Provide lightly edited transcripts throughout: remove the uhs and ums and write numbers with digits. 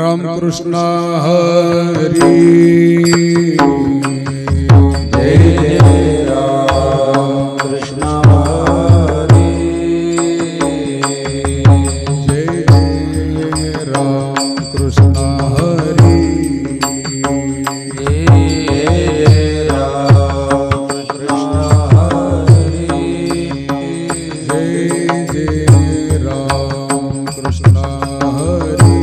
राम कृष्ण हरी जय जय राम कृष्ण हरी जय जय राम कृष्ण हरी जय राम कृष्ण हरी जय जय राम कृष्ण हरी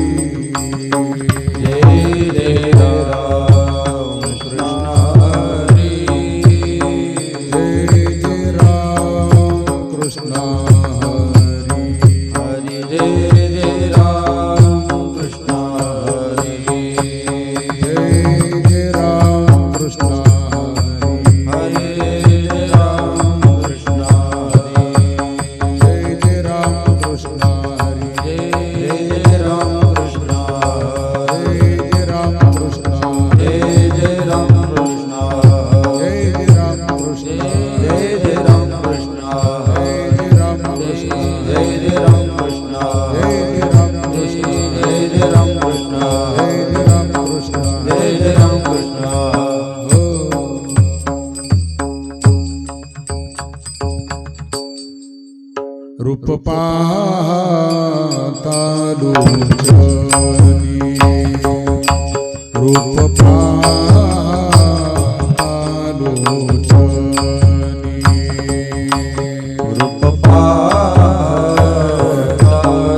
रूप पाहता लोचनी रूप पाहता लोचनी रूप पाहता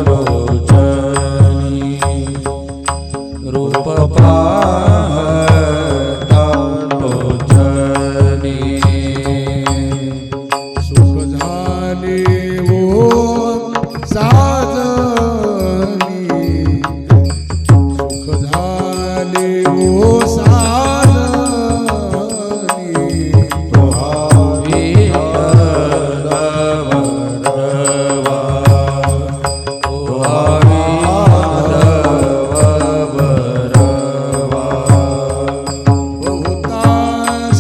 लोचनी रूप पाहता लोचनी सुख झाले साजनी सुख झाले ओ साजनी तुहारी वरवा तुहारी वरवा बहुता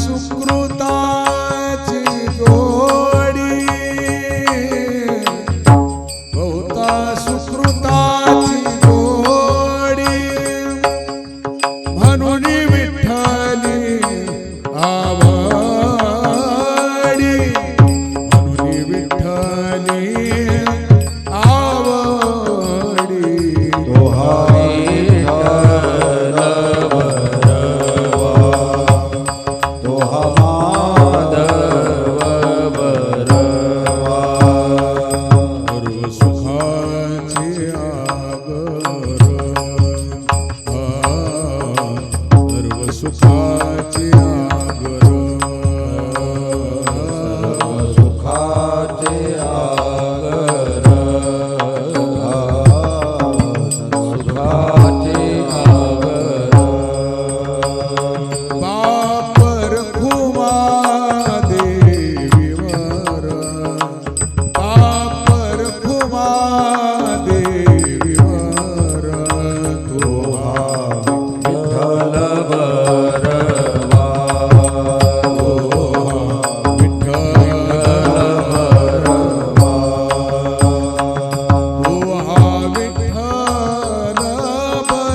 सुकृताची जोडी बहुता सुकृताची जोडी म्हणून विठ्ठली आवडी म्हणून विठ्ठली आवडी तुहारी वरवा तुहा माधव वरवा सर्व सुखाचे आगर सर्व सुखाचे आगर सुखाचे आगर सुखाचे आगर बापर खुमा देवीवर बापर खुमा देवीवर तोहा विठ्ठल बरवा विठ्ठल बरवा तोहा विठ्ठल बरवा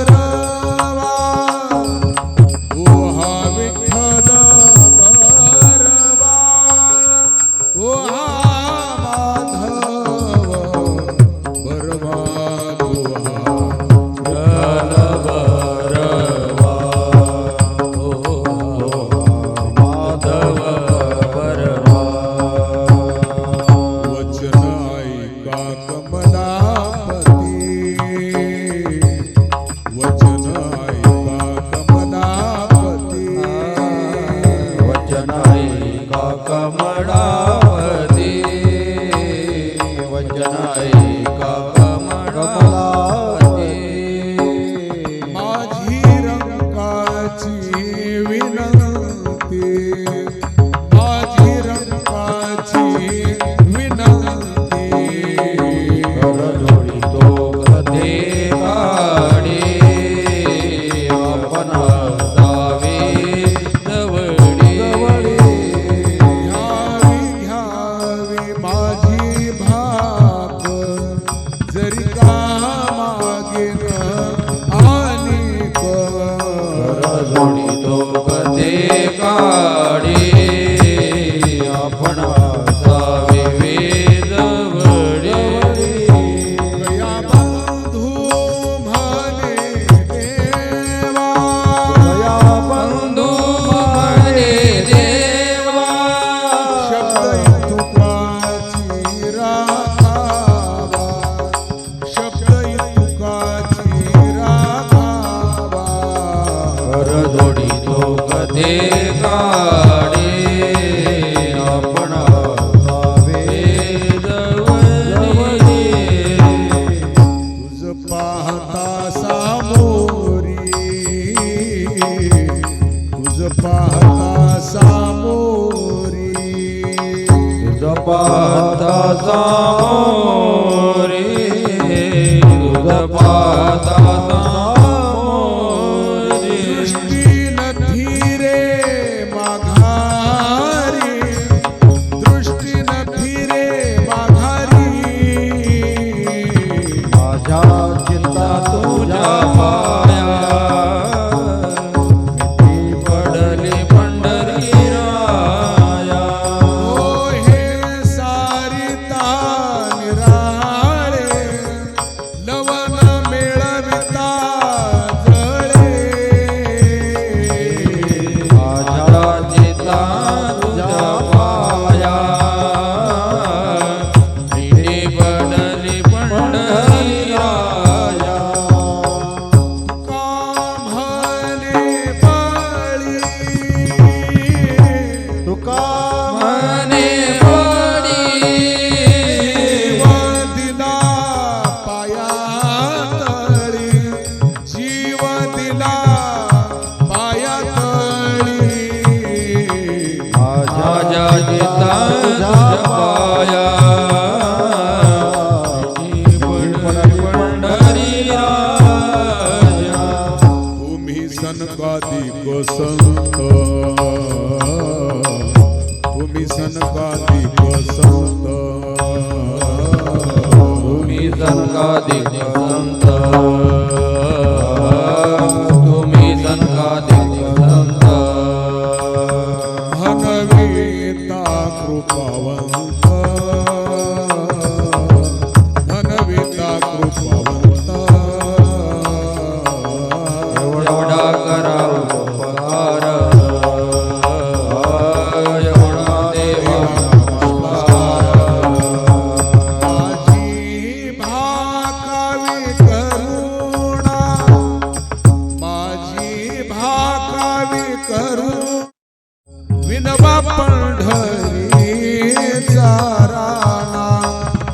ते काळे आपणा जवळी तुझ पाहता सामोरी तुझ पाहता सामोरी तुझ पाहता सामोरी तुझ पाहता सामोरी दृष्टी नथी रे माघारी दृष्टी नथी रे माघारी माझ्या चिंता तुझ्या पाया मी पडली पंढरी राया ओ हे सारिता निराळे लवन मेळविता जळे माझ्या चिंता तुझ्या पाया मी पडली पंढरी राया काम्हाने बळी तुका मने पडी जीव दिला पायातळी जीव दिला पायातळी माझ्या चिंता तुझ्या पाया मी पडली पंढरी राया तुम्ही सनकादिक संत तुम्ही सनकादिक संत तुम्ही सनकादिक संत तुम्ही सनकादिक संत धनविता कृपावंत धनविता कृपावंत एवढा करा उपकार एवढा देवा नमस्कार माझी भाकावी करुणा माझी भाकावी करुणा विनवा पंढरीचा राणा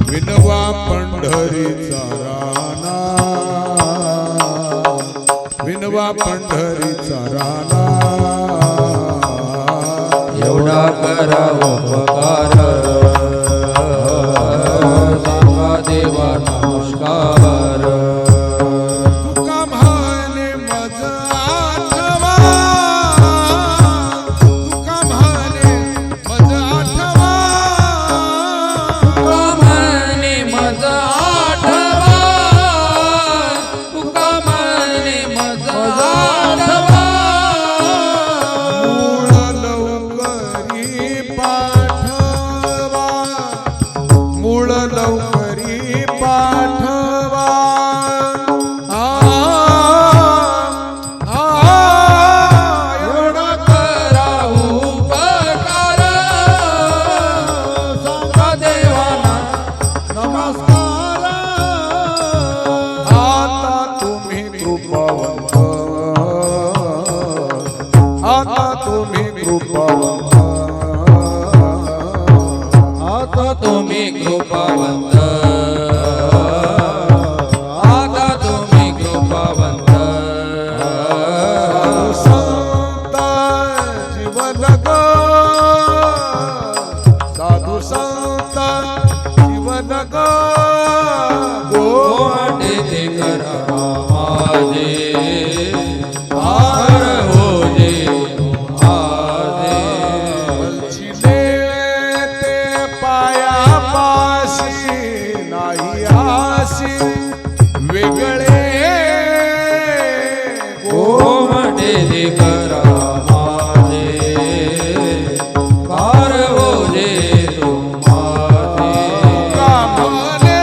विनवा पंढरीचा राणा विनवा पंढरीचा राणा एवढा करा उपकार सांगा देवा नमस्कार तुका म्हणे मज आठवा तुका म्हणे मज आठवा तुका म्हणे मज आठवा तुका म्हणे मज आठवा मूळ लवकरी पाठवा मूळ लवकरी पाठवा एवढा करा उपकार सांगा देवाना नमस्कार आता तुम्ही कृपावंत आता तुम्ही कृपावंत आता तुम्ही कृपावंत आता तुम्ही कृपावंत संत जीवन ग साधू संत जीवन ग गोवाटे ते करा माझे आर हो जे माझे वंचिले ते पायापाशी नाही आशी वेगळे गोवाटे ते करा माझे कार हो जे तू माझे कामने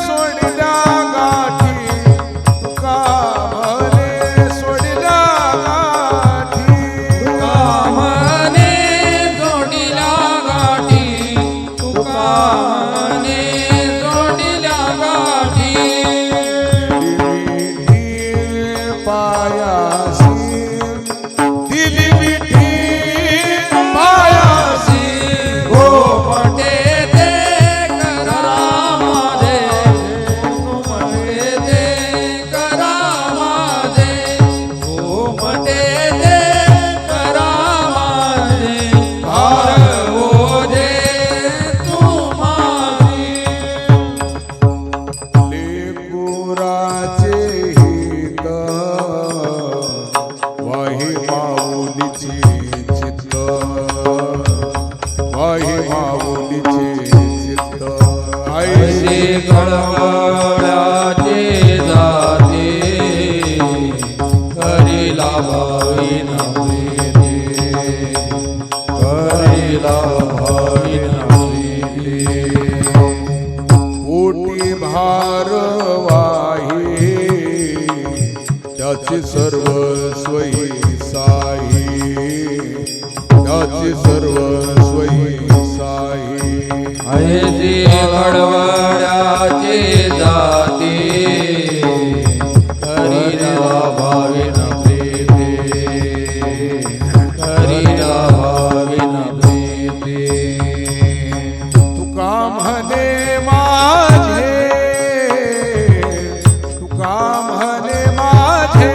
सोडल्या गाठी कामने सोडल्या गाठी कामने जोडीला गाठी तुकाने जोडीला गाठी पायासी दिली विठी वाही माऊलीचे चित्त वाही माऊलीचे चित्त ऐसे कळवळाचे जाते करीला भावी नव्हे करीला भावी नव्हे कोटी भार वाही त्याचे सर्व स्वयी साई त्याचे सर्व स्वयी साई ऐसे कळवळाचे जाते करीला भावी नव्हे करीला भावी नव्हे तुका म्हणे माझे तुका म्हणे माझे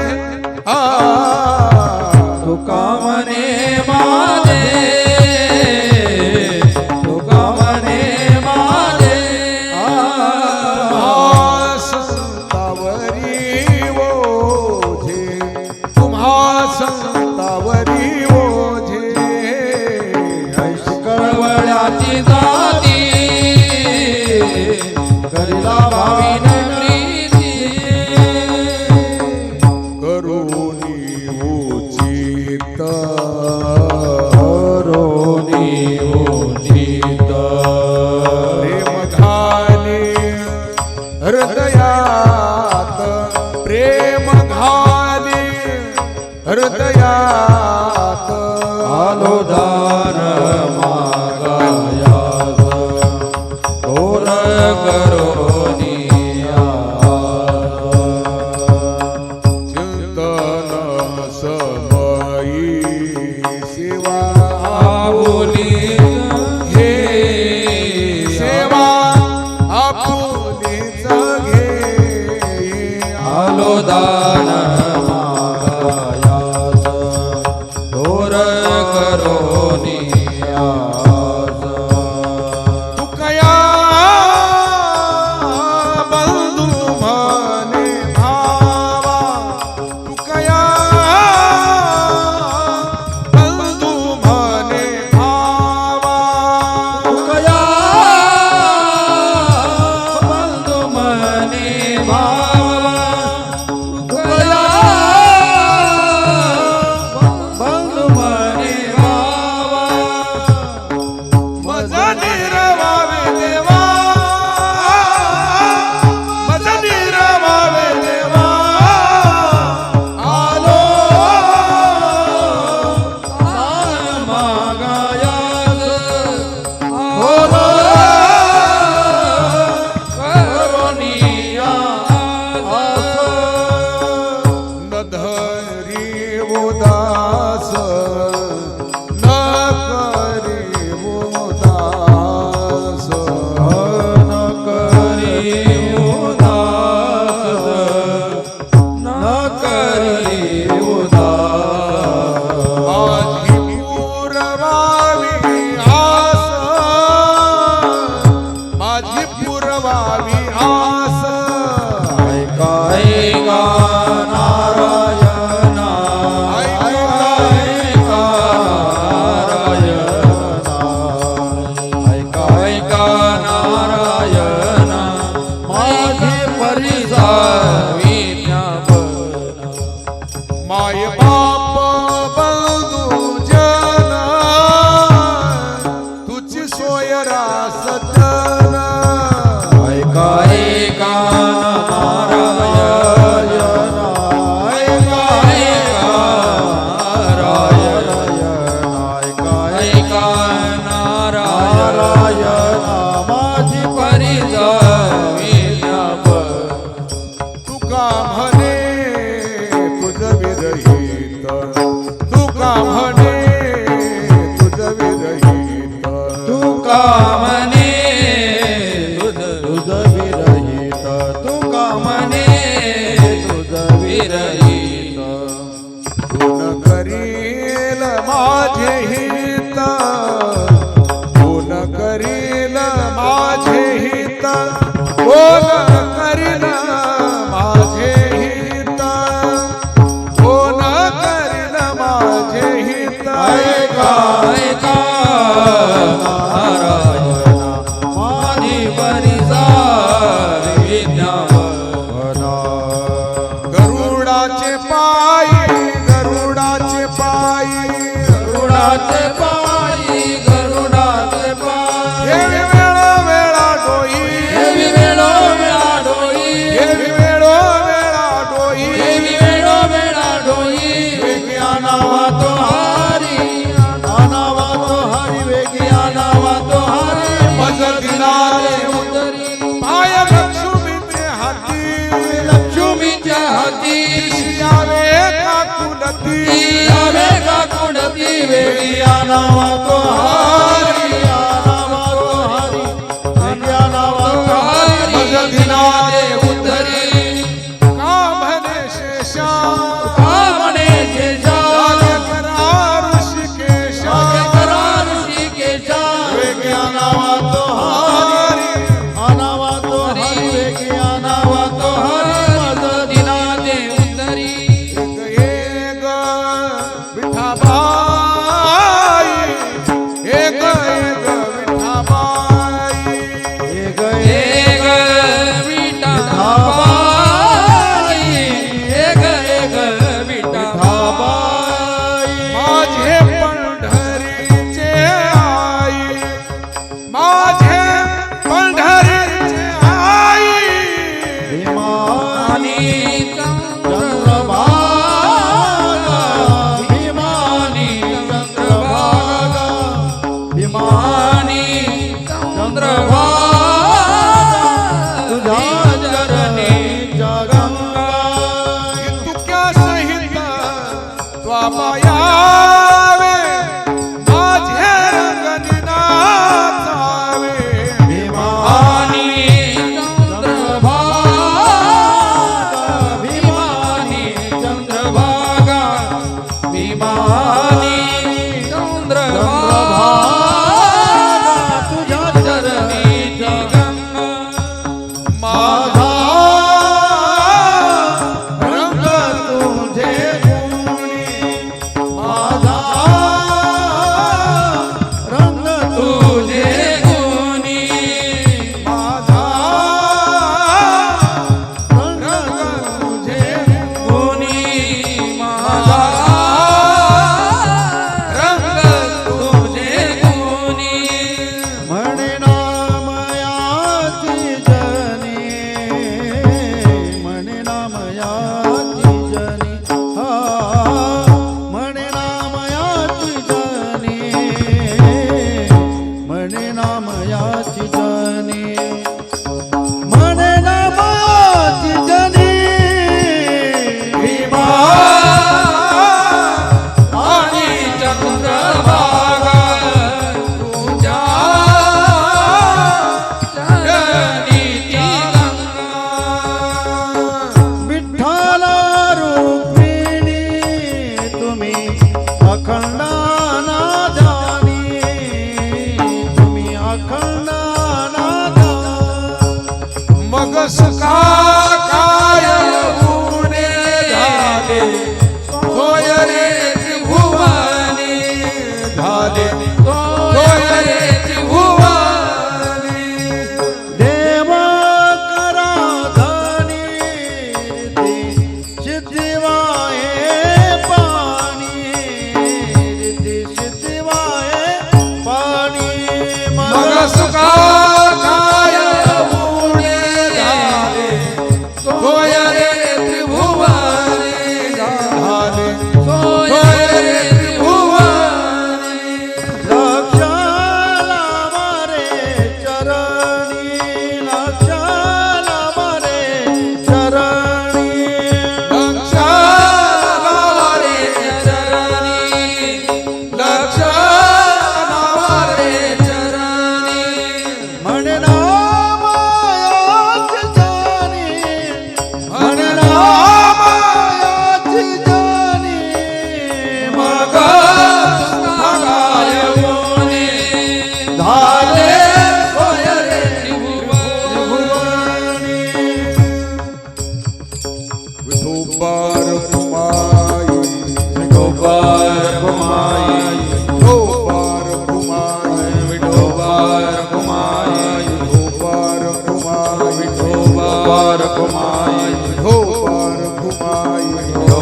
तुका म्हणे माझे तुका म्हणे माझे संतावरी ओझे तुम्हा संतावरी ओझे कळवळ्याची जाती करीला भावी प्रीती करुणी उचित करोनी उचित प्रेम घाली हृदयात प्रेम घाली हृदयात आलो दान मागायास थोर करोनी चिंतन समयी सेवा आपुली हे सेवा आपुलीच घे आलो दान मागायास थोर करोनी तुकया बंधू म्हणे भावा तुकया बंधू म्हणे भावा कया बंधु मने भावा कया बंधु मने भावा मज निरवावे देवा मज निरवावे देवा आलो मागायास थोर करोनिया न धरी उदास न करी उदास न करी उदास न करी उदास माझी पुरवावी आस माझी पुरवावी आस ऐका ऐका नारायणा ऐका नारायणा ऐका ऐका नारायणा माझे परिसावी ज्ञापना माय बाप बंधू जन तुझी सोय रासतन ऐका ऐका नारायणा ऐका ऐका नारायणा ऐका ऐका नारायणा माझी परिसावी ज्ञापना तुका म्हणे तुझ विरहित तुका म्हणे तुझ विरहित तुका म्हणे तुझ विरहित तुका म्हणे तुझ विरहित गुण करील माझे हित गुण करील माझे हित गुण करील माझे हित गुण करील गरुडाचे पायी गरुडाचे पायी गरुडाचे पायी गरुडाचे पायी हेवी वेळोवेळा डोई हेवी वेळोवेळा डोई हेवी वेळोवेळा डोई हेवी वेळोवेळा डोई वेगी आणावा तो हारी आणावा तो हारी वेगी आणावा तो हारी मज दिनाले उतरी पाय लक्ष्मीचे हाती लक्ष्मीच्या हाती यावे काकुलती यावे का कुणती वेगी आणावा तो हारी आणावा तो हारी वेगी आणावा तो हारी मज दिनाले उतरी का म्हणे शेषा कामणे शेषा करा ऋषिकेशा करार ऋषिकेशा वेगी आणावा तो हारी आणावा तो हारी वेगी आणावा तो हारी मज दिनाचे उतरी एक विठाबाई एक विठाबाई एक एक विठा बाई एक एक विठा बाई माझे पंढरीचे आई माझे पंढरीचे आई भीमानी चंद्रभागा भीमानी चंद्रभागा भीमानी चंद्रभागा तुझ्या चरणी जगंगा तुक्या सहित स्वापायावे माझे रंगनिना चावे भीमानी चंद्रभागा भीमानी चंद्रभागा भीमानी चंद्रभागा तुझ्या चरणी जगंगा माझा रंग तुझे गुणी माझा रंग तुझे गुणी माझा रंग तुझे गुणी माझा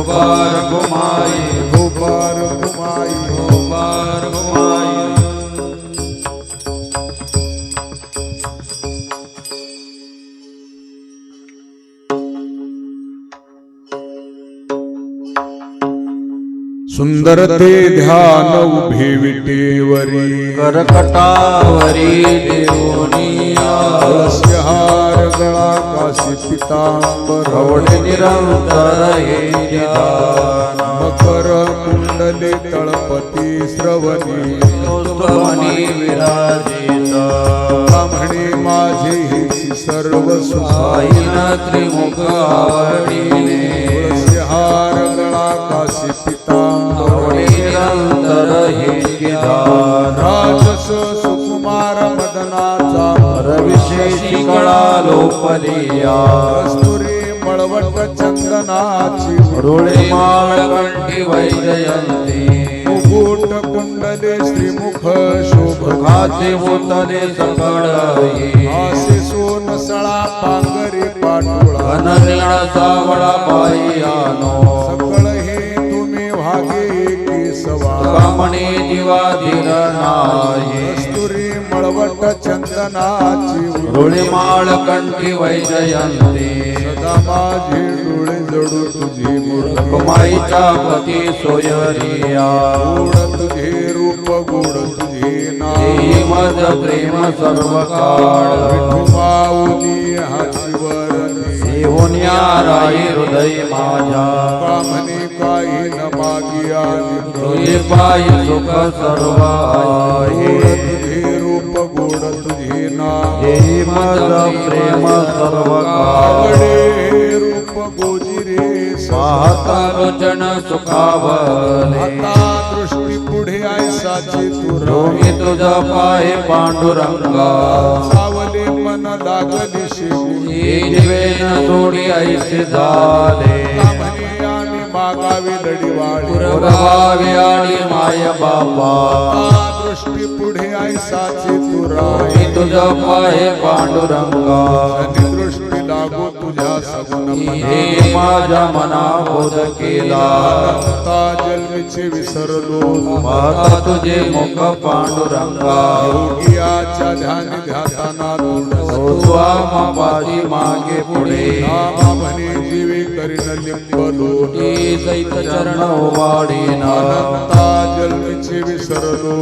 गोपाल घुमाई गोपाल घुमाई गोपाल घुमाई सुंदर ते ध्यान उभे विटेवरी करकटावरी देवनिया तुळसीहार गळा काशी पितांबर प्रौढ निरंतर हे निदान मकर कुंडले तळपती श्रवणी सुभवनी विराजित ब्राह्मणे माझे हेची सर्व सुखाई आईन त्रिमुख आवडीने तुळसीहार गळा काशी पितांबर निरंतर हे निदान राजस सुकुमार मदनाचा रविशेषी कळा लोपलिया कस्तुरी मळवट चंदनाची रुळे माळ कंठी वैजयंती मुकुट कुंडले श्रीमुख शोभ खाते मोतले सकळ आसे सोन सळा पांगरी पाटोळा घनरेण सावळा पायी आनो सकळ हे तुम्ही भागे केसवा कामणे दिवाधीर नाही कस्तुरी मळवट चंदनाची रुळे माळ कंठी वैजयंती सदा माझे डोळे जडू तुझे मूर्ती कुमाईच्या पती सोयरिया गोड तुझे रूप गोड तुझे नाम देई मज प्रेम सर्व काळ विठुमाऊनी हाची वरणी देवोन्या राई हृदय माझ्या कामने काही न मागिया तुझे पायी सुख सर्व आहे गोड तुझे रूप गोड तुझे नाम देई मज प्रेम सर्व काळ आवडे रूप गोजिरे पाहता लोचन सुखावले आता दृष्टी पुढे ऐसाचे तुरा मी तुझा पाय पांडुरंगा सावले मन लागली शिवी दिवेन सोडी ऐसे झाले कामने आम्ही मागावी लढीवाळी पुरवावे आणि माय बाबा आता दृष्टी पुढे ऐसाचे तुरा मी तुझा पाय पांडुरंगा आणि दृष्टी लागो तुझ्या सगुण हे माझ्या मना बोध केला अनंता जन्मीचे विसरलो पाहता तुझे मुख पांडुरंगा योगियाच्या ध्यान ध्याताना तुझा मापाची मागे पुढे नामा म्हणे जीवे करीन लिंबलो सैत चरण वाढीना अनंता जन्मीचे विसरलो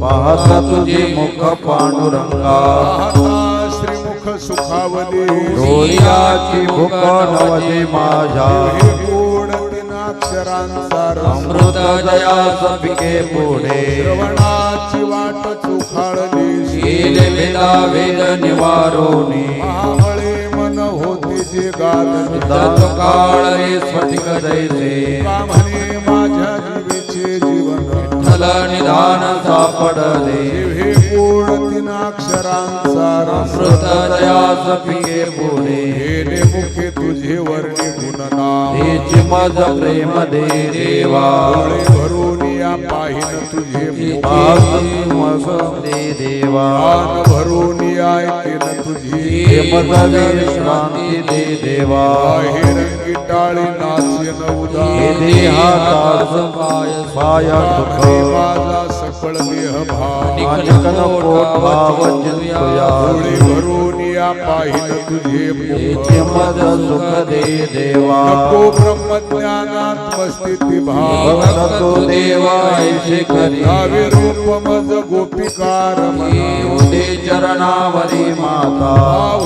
पाहता तुझे मुख पांडुरंगा पाहता श्रीमुख सुखावले डोळ्याची भूक नवते माझ्या हे गोड तीनाक्षरांचा रस अमृत जया सपिके पुढे श्रवणाची वाट चुखाळली गेले वेदा वेद निवारोनी महामळे मन होते जे गाल दत्त काळ रे स्फटिक दैसे कामने माझ्या जीवेचे जीवन थल निधान सापडले हे गोड तीनाक्षरांचा रस अमृत दया सपिके पुढे गेले मुखे तुझे वर्णी गुणना तेची मज प्रेम दे देवा डोळे भरून या पाहिन तुझे मुख पासी मग दे देवा कान भरून या ऐकेन तुझी हे मज विश्रांती दे देवा हे रंगी टाळी नाचेन उदा हे देहातास पाय सुख कामने माझा सकळ देह भाव अनिकन कोट भाव चिंतया डोळे भरून या पाहिन तुझे मुख तेची मज सुख दे देवा नको ब्रह्मज्ञानात मस्तिती भाव भक्त तो देवा ऐसे करी गावे रूप मज गोपिकार मना उदे चरणावरी माता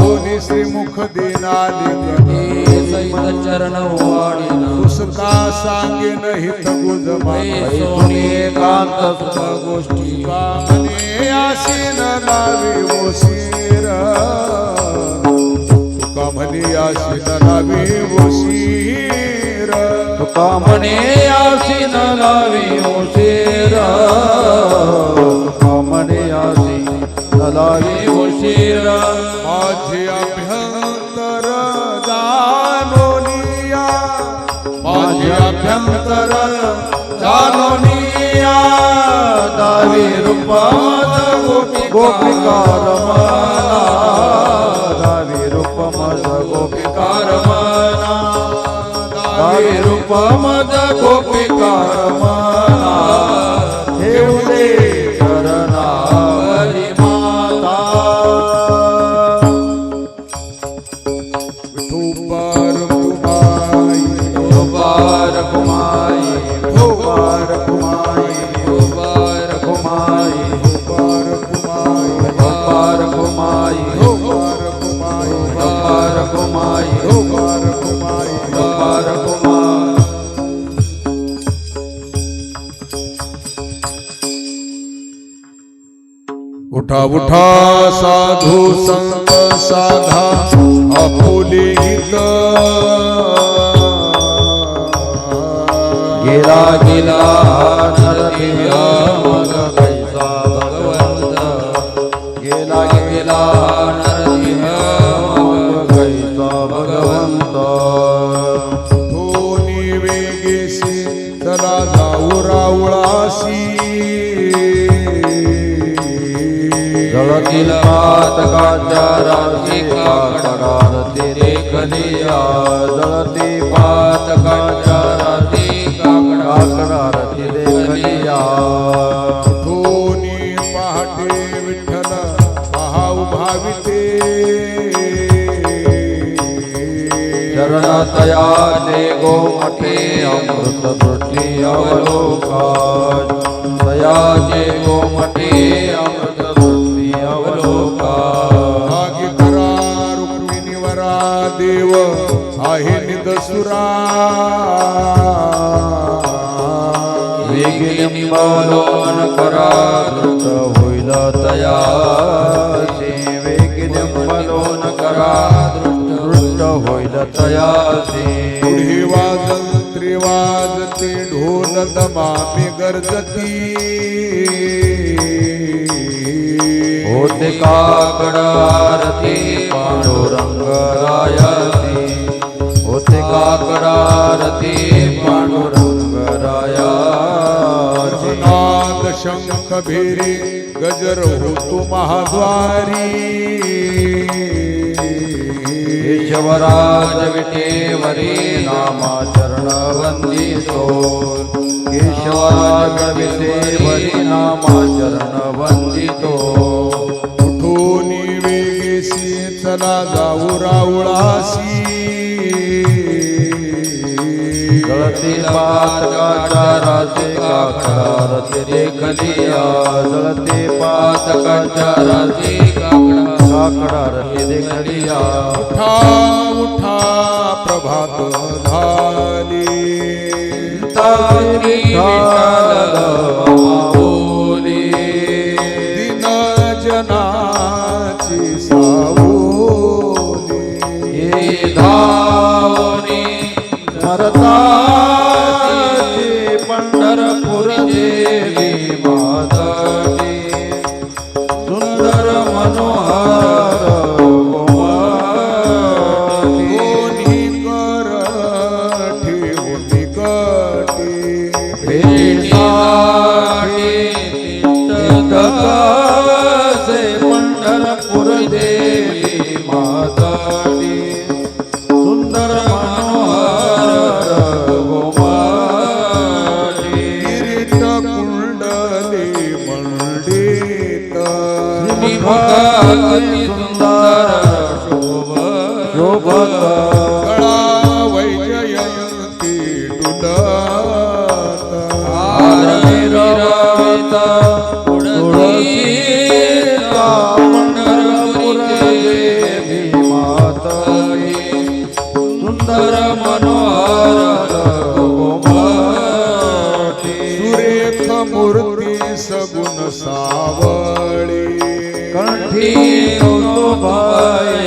होनी श्रीमुख देनाली सैत चरण वाढीना पुसता सांगेन हित गुजमा सोनी एकांत सुख गोष्टी कामने आसीन लावी ओशीर तुका म्हणे आसीन लावी ओशीर तुका म्हणे आसी न लावी उशीर तुका म्हणे आसी न लावी उशीर माझे अभ्यंतर जानोनिया माझे अभ्यंतर जानोनिया दावी रूपमद गोपिका रमना दावी रूपमद गोपिका रमना दावी रूप ममज गोपिका रमणा ठेवू दे चरणावरी माता विठोबार कुमाई गोपार कुमाई विठोबार कुमाई गोपार कुमाई विठोबार कुमाई गोपार कुमाई विठोबार कुमाई गोपार कुमाई विठोबार कुमाई गोपार कुमाई उठा उठा साधू संत साधा आपुले हित गेला गेला नरदेह मग कैसा भगवंत गेला गेला नरदेह मग कैसा भगवंत दोन्ही वेगेसी चला जाऊ रावळासी जळतील पातकाच्या राशी काकडार तेरे कलिया जळती पातकाच्या राशी काकडार तेरे कलिया दोन्ही पहाटे विठ्ठल पहाऊ भाविते चरण तयाचे गोमठे अमृत दृष्टी अवलोका तयाचे गोमठे अमृत दृष्टी अवलोका भाग्य करा रुक्मिणीवरा देव आहे निदसुरा वेगिलिंबलोन करा दृष्ट होईल तयाचे वेगिलिंबलोन करा दृष्ट होईल तयाचे पुढे वाजल त्रिवाजते ढोल दमामे गरजती होते काकड आरती पांडुरंग रायाची होते काकड आरती पांडुरंग रायाची नाद शंख भेरे गजर होतो महाद्वारी केशवराज विटेवरी नामाचरण वंदितो केशवराज विटेवरी नामाचरण वंदितो उठोनी वेगेसी चला जाऊ रावळासी जळती पातकाच्या रासे काकडार तेरे कलिया जळती पातकाच्या रासे काकडार तेरे कलिया उठा उठा प्रभात झाली तारी विठ्ठल बोली दिन जनाची सावली हे धावनी नरताची पंढरपूर देवी माताची सुंदर मनोहर कोणी कर ठेवून कटी से पंढरपूर देवी माताची सुंदर मनोहर गोमाटी किरीट कुंडले मंडित मुखाती सुंदर शोभत गळा वैजयंती डुलत रविता तुळसीता पंढरपूर देवी माताची सुंदर मनोहर गोमाटी सुरेख मूर्ती सगुण सावळी कंठी भाई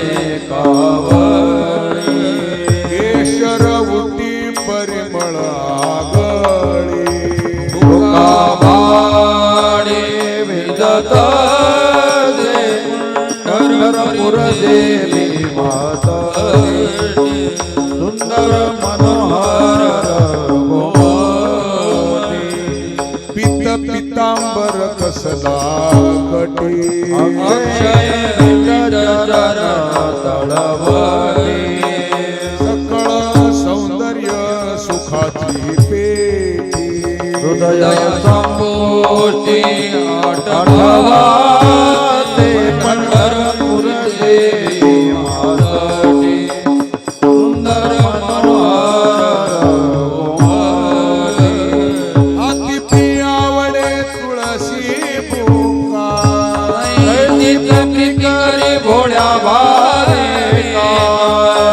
कावळी केशर उटी परिमळ आगळी भाडे विदत पंढरपूर देवी माता सुंदर मनोहर गोमाटी पित पितांबर कसला कटी अक्षय चरण तळवली सकळ सौंदर्य सुखाची हृदय संपुष्टी आठवा ते पंढरपूर देवी मातटी सुंदर मनोहर अति प्रियावडे तुळशी भोका करी भोळ्या भाविका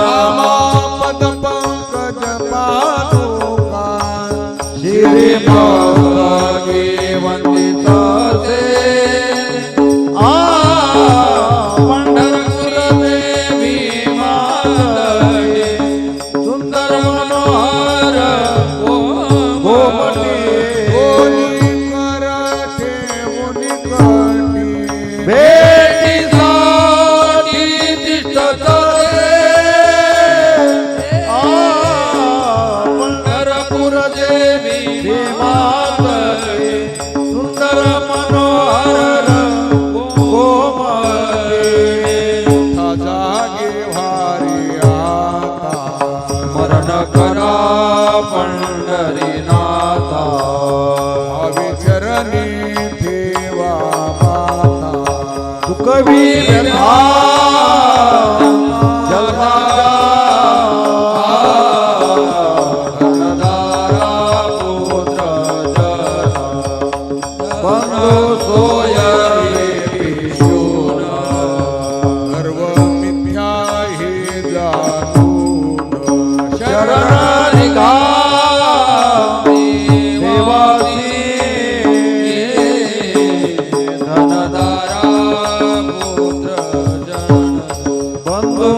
रामा पद पंकज पादुका श्री मागे वंदिता से पंढरपूर देवी मातटे सुंदर मनोहर गोमटी कोणी कर ठेवून कटी भेटी साठी तिष्ठत पंढरपूर देवी मातटे सुंदर मनोहर गोमटे जागे भारी आता मरण करा पंढरीनाथा अविचरणी देवा माता दुःखवी व्यथा जलधारा धनधारा पुत्र जन बंधू सोय पिशून सर्व मिथ्या हे जाणून शरण देवासी धनधारा पुत्र जन बंधू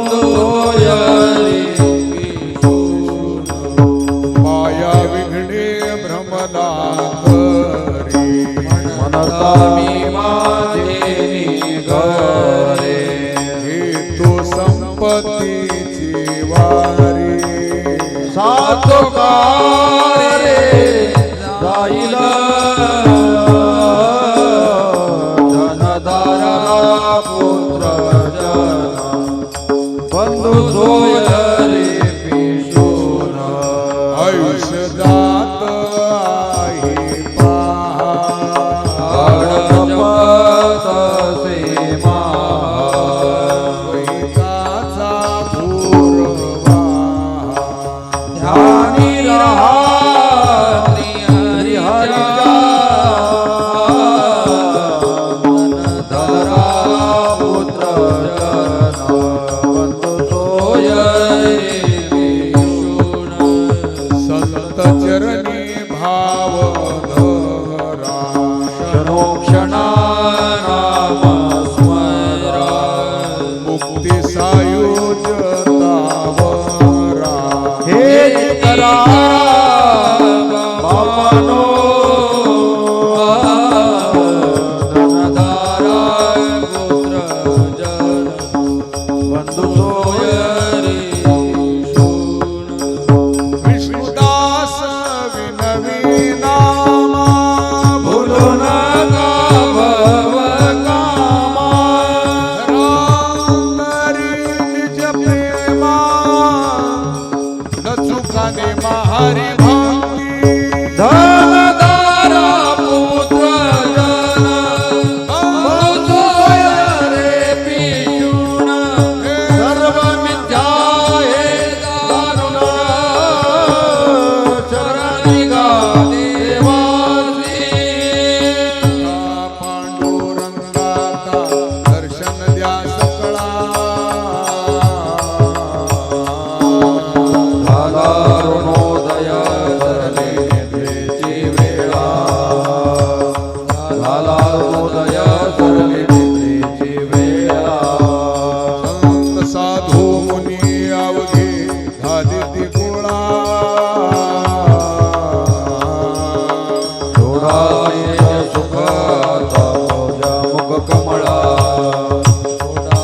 माया विघ्ने भ्रमला करी मनता मी माझे घरे हेतू संपत्तीची वारी सातो कारे जाईल धनधारा पुत्र जन बंधू सोयरी पिशून आयुष्य दात आहे पहा जपत से वैताचा पूर्वा ध्यानी रहा हरिहरिका धनधारा पुत्र जन बंधू सोयरी पिशून संत चरणी भाव धरा क्षणोक्षणा नाम स्मरा मुक्ती सायुजतावरा हे करा बापानो धनधारा पुत्र जन बंधू सोयरी पिशून विष्णुदास विनवी नामा भूलो नका भव कामा रामरी निज प्रेमा न चुकाने महारी भक्ती धनधारा पुत्र जन बंधू सोयरे पिशून सर्व मिथ्या हे दारुण शरणी गा देवासी पांडुरंगाचा दर्शन द्या सकळा झाला ऋणोदय धरले निद्रेची वेळा झाला ऋणोदय धरले निद्रेची वेळा संत साधू मुनी अवघे झाली ती गोळा थोडा सुख मौजा मुख कमळा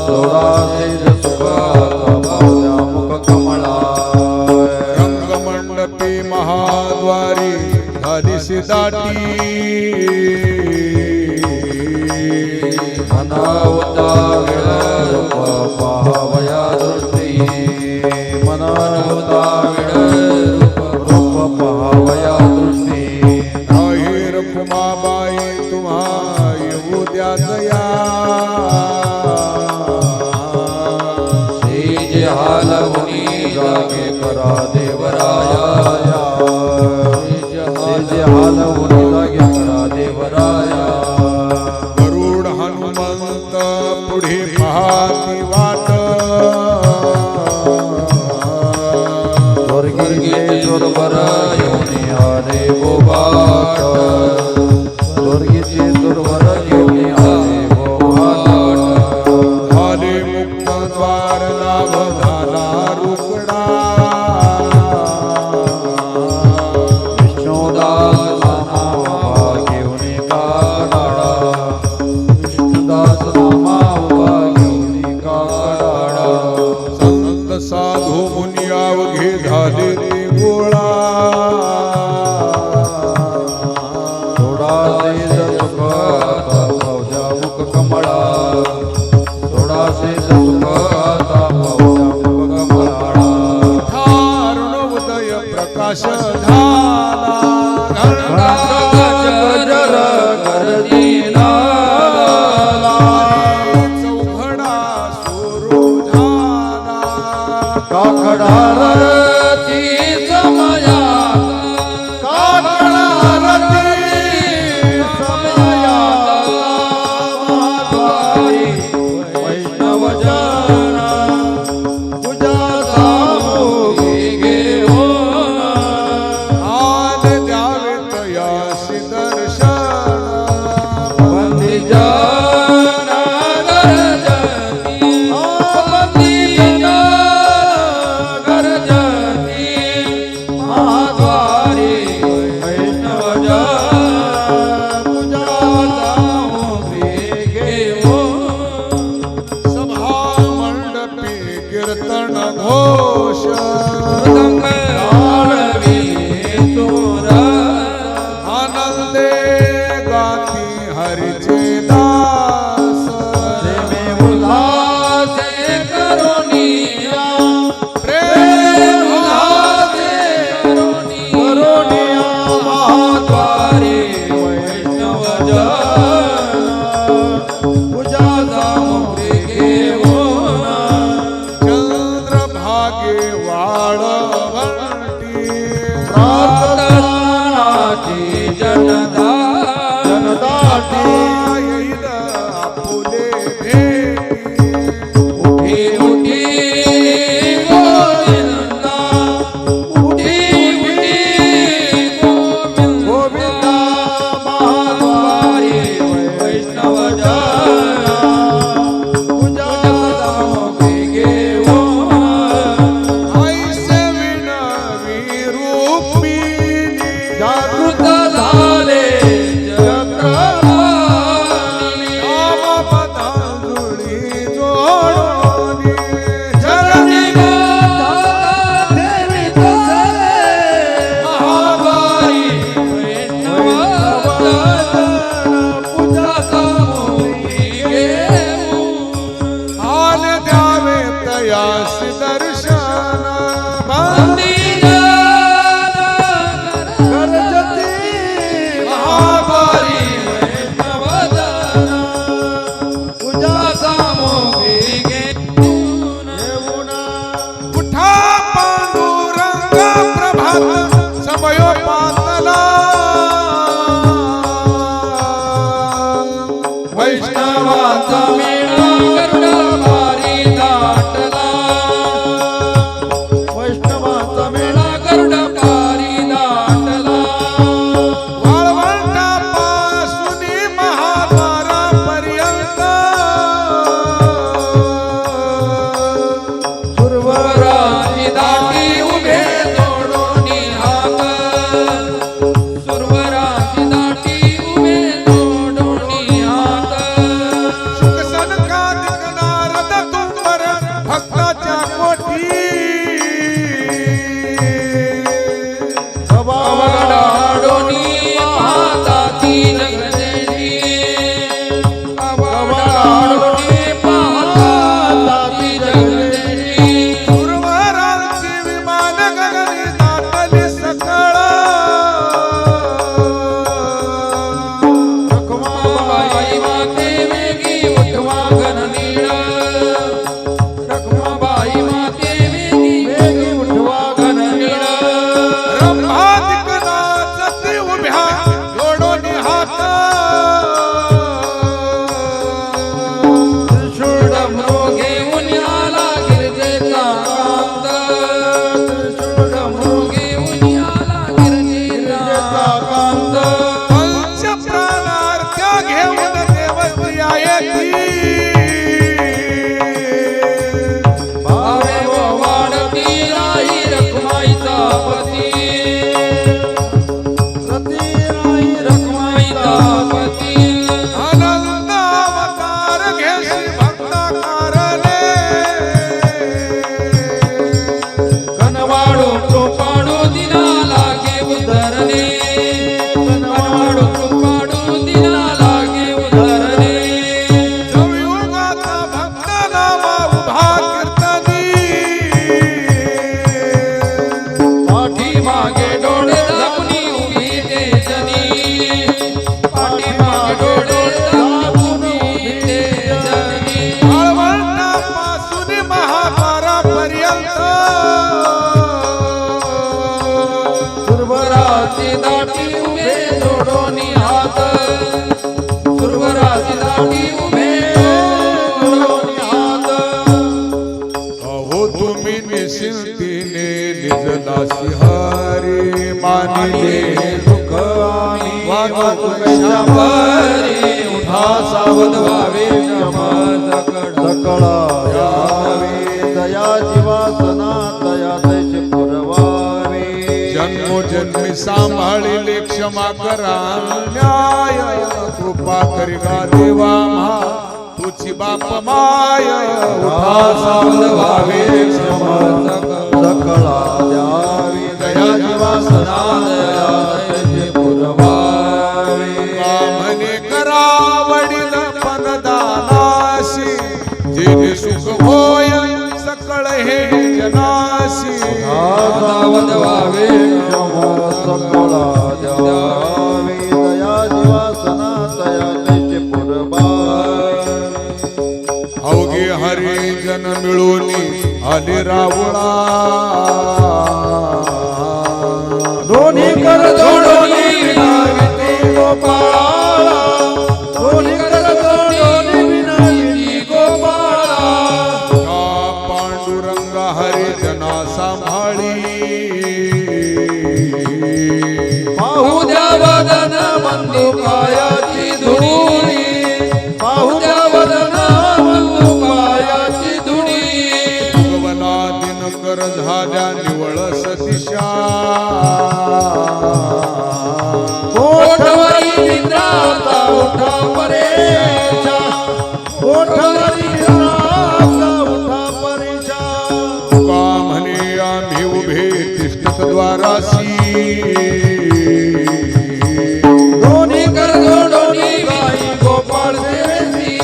थोडा सुख मौजा मुख कमळा रंगमंडपी महाद्वारी झाली सिदाटी मनावता वेळ रूप पाहावया दृष्टी मनावता वेळ रूप पाहावया दृष्टी पायजे हालवून जागे करा देवराया गरुड हनुमंत पुढे पाहती वाट स्वर्गीचे दुर्बर येऊन आले बोबाट स्वर्गीचे दुर्बर येऊन आले बोबाट झाले मुक्त द्वार लाभ झाला रुकडा विष्णुदास नावा घेऊन काढा विष्णुदास नावा घेऊन काढा संत साधू मुनी अवघे झाले ते गोळा थोडासे सुखाता पावजा मुख कमळा थोडासे सुखाता पावजा मुख कमळा ठारुण उदय प्रकाश झाला गजर गरजीना चौघडा सुरू झाला काकडा रती समया काकडा रती समया महाद्वारी वैष्णव जना तुझ्या सामोगी घेऊन आन द्यावे तयासी दर्शन बंदी जना गरजती बंदी जना गरजती महाद्वारी वैष्णव जना तुझ्या सामोगी घेऊन सभा मंडपी कीर्तन घोष आनंदे गाती हरिचे दास प्रेम चंद्रभागे वाळवंटी जनदाटी येईल आपुले भेटी उठी उठी गोविंदा उठी उठी गोविंदा महाद्वारी वैष्णव जना तुझ्या सामोगी घेऊन ऐसे विनवी रूपिणी जागृत झाले उभ्या जोडून हात त्रिशूळ घेऊन आला गिरजेचा कांत त्रिशूळ घेऊन आला गिरजेचा कांत पंच प्राणार्थ घेऊन देवती येती भावे व वाढती राही रखमाईचा पती सती राही रखमाईचा पती आनंद अवतार घेशी भक्ताकारले कनवाडू कृपाडू दिना लागे उधरणे कनवाडू कृपाडू दिना लागे उधरणे नवयुगाचा भक्त नामा उभा कीर्तनी पाठीमागे डोळे दाबून उभी ते जनी पाठीमागे डोळे दाबून उभी ते जनी आळवंटापासून महाद्वारापर्यंत सुरवराची दाटी उभे जोडोनी हात सुरवराची दाटी उभे जोडोनी हात अहो तुम्ही निशिंतीने निजदासी हरी मानिले सुख आम्ही वागत पैशावरी उठा सावध व्हावे क्षमा सकळा यावे दया जीवासना दया तैसे पुरवावे जन्मोजन्मी सांभाळिले क्षमा करा न्याय कृपा करी गा देवा म्हा तुझी बाप माय उठा सावध व्हावे क्षमा सकळा यावे दया जीवासना दया तैसे पुरवावे म्हणे करा वडील पनदानाशी जेणे सुख होय सकळ हे जनाशी सावध व्हावे क्षमा सकळा यावे दया जीवासना दया तैसे पुरवावे अवघे हरी जन मिळून आले रावळा दोन्ही कर जोडोनी विनाविती गोपाळा दोन्ही कर जोडोनी विनाविती गोपाळा का पांडुरंग हरी जना सांभाळी पाहू द्या वदन बंधू पायाची धुळी पाहू द्या वदन बंधू पायाची धुळी भगवना दिनकर झाल्या निवळ सतीशा ओठवरी निद्राता उठा परेशा ओठवरी निद्राता उठा परेशा का म्हणे आम्ही उभे तिष्ठत द्वारासी दोन्ही कर जोडोनी गाई गोपाळ सेवेसी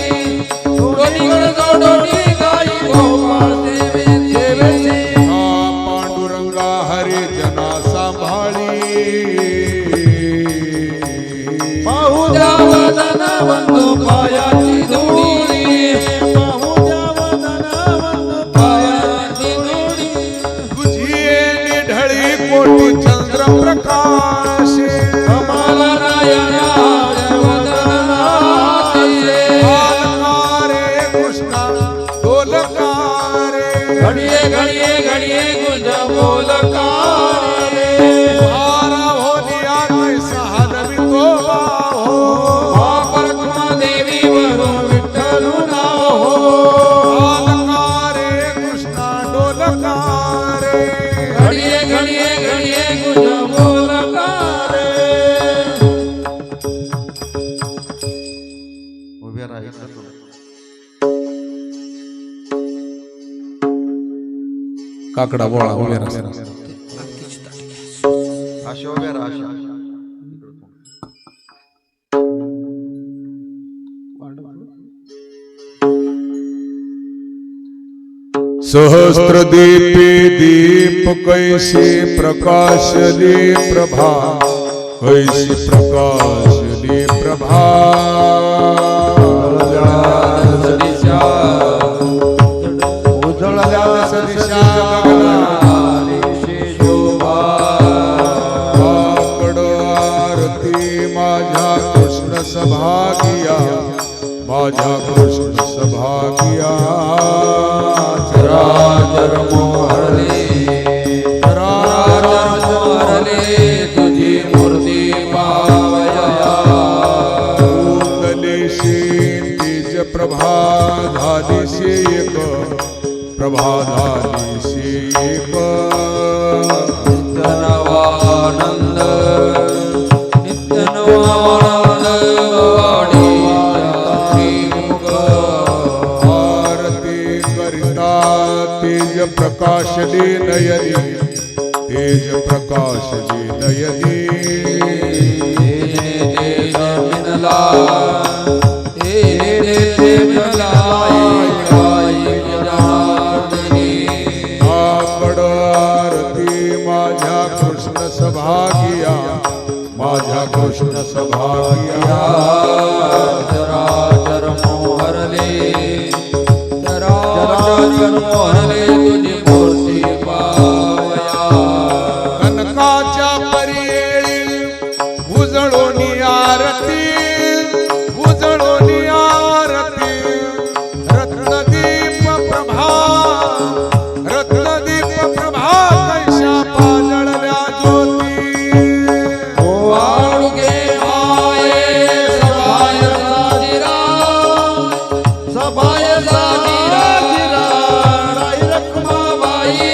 दोन्ही कर जोडोनी गाई गोपाळ सेवेसी का पांडुरंगा हरी जना सांभाळी पाहू द्या वदन बंधू पायाची धुळी पाहू द्या वदन बंधू पायाची धुळी तुझी निढळी कोटी चंद्र प्रकाश कमाला नायनाच्या वदनाचे बालकारे कृष्णा डोलकारे घडिये घडिये घडिये गुंज बोलकारे सारा होलिया कैसा हलवितो बाहो परखमा देवी वरून विठ्ठलू नाव हो बालकारे कृष्णा डोलकारे घडिये घडिये घडिये गुंज बोलकारे उभे राहायचं काकडा बोळा उभे राहा आशा उभे राहा आशा सहस्रदीपे दीप कैसे प्रकाशले प्रभा कैसे प्रकाशले प्रभा उजळल्या सदिशा गगना शोभा काकड आरती माझ्या कृष्ण सभागिया माझ्या कृष्ण सभागिया चराचर मोहरले चराचर मोहरले तुझी मूर्ती पावया उदलेशी तेज प्रभा झालीशी एक प्रभा झालीशी एक नित्यनवानंद नित्यनवानंद वाडी श्रीमुख आरती करिता तेज प्रकाशले नयनी तेज प्रकाशले नयनी तेज मिनला तेज मिनला आकड आरती माझ्या कृष्ण सभागिया माझ्या कृष्ण सभागिया चराचर मोहरले चराचर मोहरले तुझी मूर्ती पावया कनकाच्या परियेळी उजळोनी आरती उजळोनी आरती रत्नदीप प्रभा रत्नदीप प्रभा कैशा पाजळल्या ज्योती वाळुगे माये सभाय साजिरा सभाय साजिरा राई रखमाबाई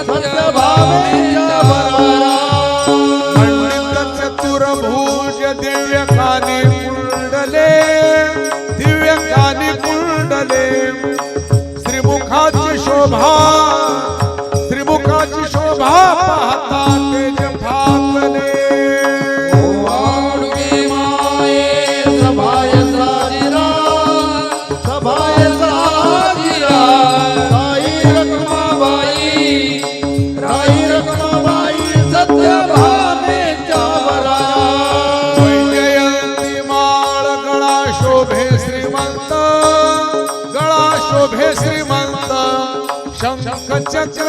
सत्यभामेच्या बरारा पंडित चतुर्भुज दिव्य कानी कुंडले दिव्य कानी कुंडले श्रीमुखाची शोभा श्रीमुखाची शोभा पाहता तेज फाकले वाळुगे माये सभाय साजिरा सभाय साजिरा राई रखमाबाई सत्यभामेच्या बरारा वैजयंती माळ गळा शोभे श्रीमंत गळा शोभे श्रीमंत शंख चक्र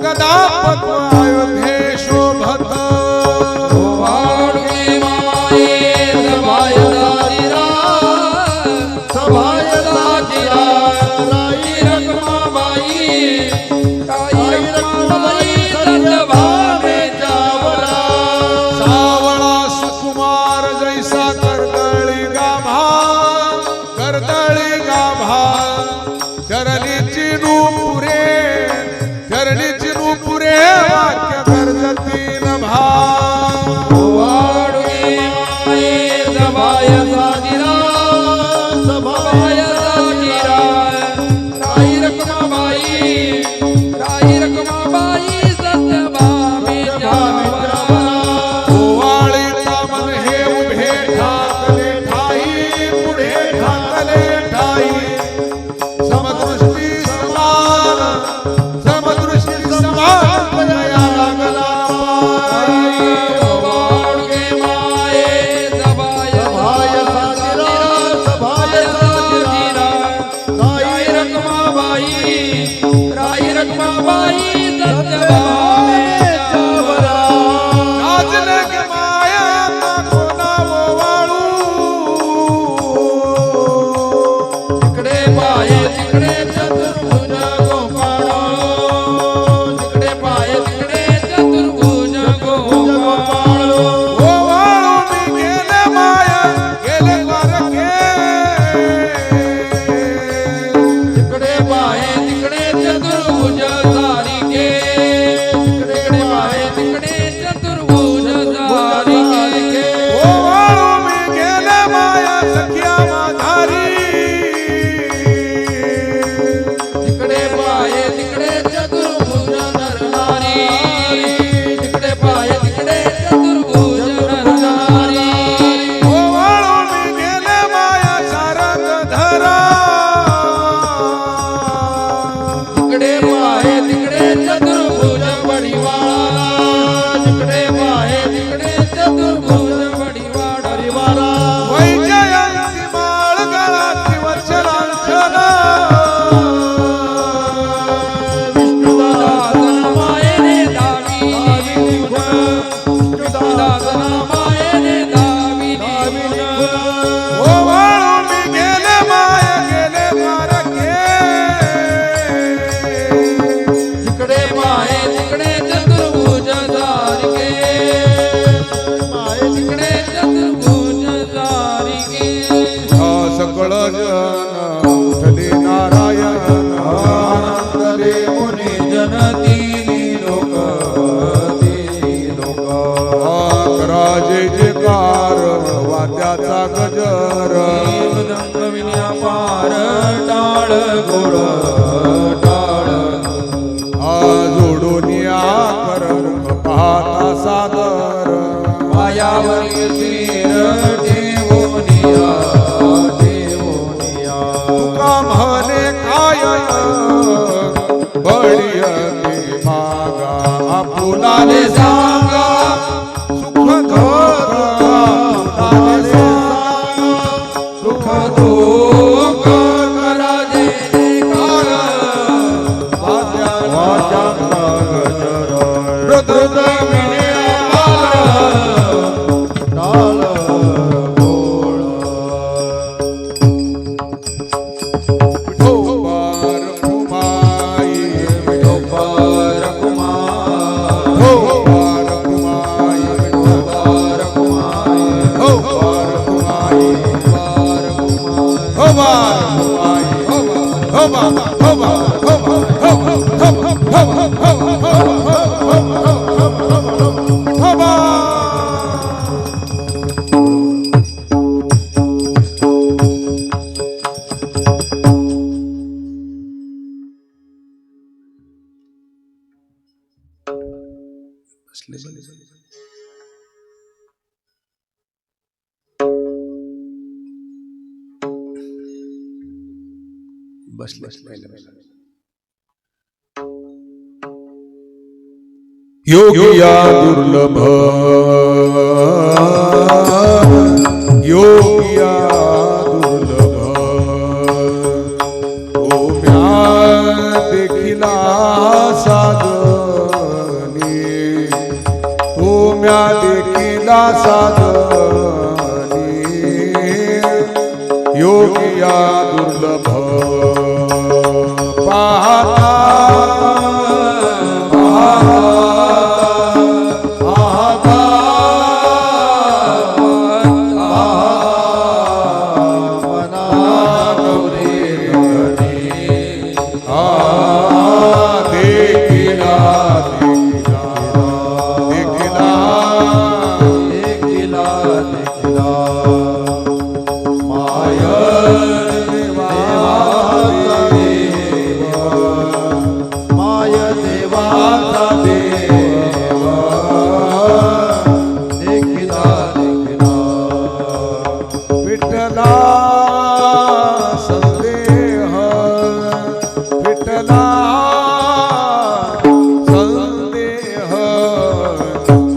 गदा पद्म अयोध्ये शोभत वाळुगे माये सभाय साजिरा सभाय साजिरा राई रखमाबाई सत्यभामेच्या बरारा सावळा सुकुमार जैसा कर्दळी गाभा चरणीची नूपुरे वाक्य कर्जती नभा वाळुगे माये सभाय साजिरा सभाय साजिरा राई रखमाबाई सत्यभामेच्या बरारा ओवाळी तामन हे उभे ठाकले ठाई पुढे ठाकले ठाई समदृष्टी समान या लागला वाळुगे माये सभाय साजिरा सभाय साजिरा राई रखमाबाई सत्यभामेच्या बरारा नाचले के माया कोणा ओवाळू तिकडे पाये तिकडे चतुर्भुज गोपाळ तिकडे पाये तिकडे चतुर्भुज गोपाळ ओवाळू मी गेले माया गेले द्वारके तिकडे पाये तिकडे चतुर्भुज सारिके तिकडे पाये तिकडे चतुर्भुज सारिके ओवाळू मी गेले माया सख्या माधारी तिकडे पाये तिकडे चतुर्भुज नरनारी तिकडे पाये तिकडे चतुर्भुज नरनारी ओवाळू मी गेले माया सारंग धरा तिकडे पाये तिकडे चतुर्भुज बडीवाळा तिकडे पाये तिकडे चतुर्भुज बडीवाळा वैजयंती माळ गळाची वचनांचना विष्णुदास जोडून या करमुख पाहता सादर पायावर शिर ठेवूनिया ठेवूनिया तुका म्हणे काय बळी ते मागा आपुलाने सांगा सुख दुःख आपुलाने सांगा सुख दुःख करा जे रुद्र योगिया दुर्लभ योगिया दुर्लभ ओम्या देखिला साधनी ओम्या देखिला साधनी योगिया दुर्लभ पाहता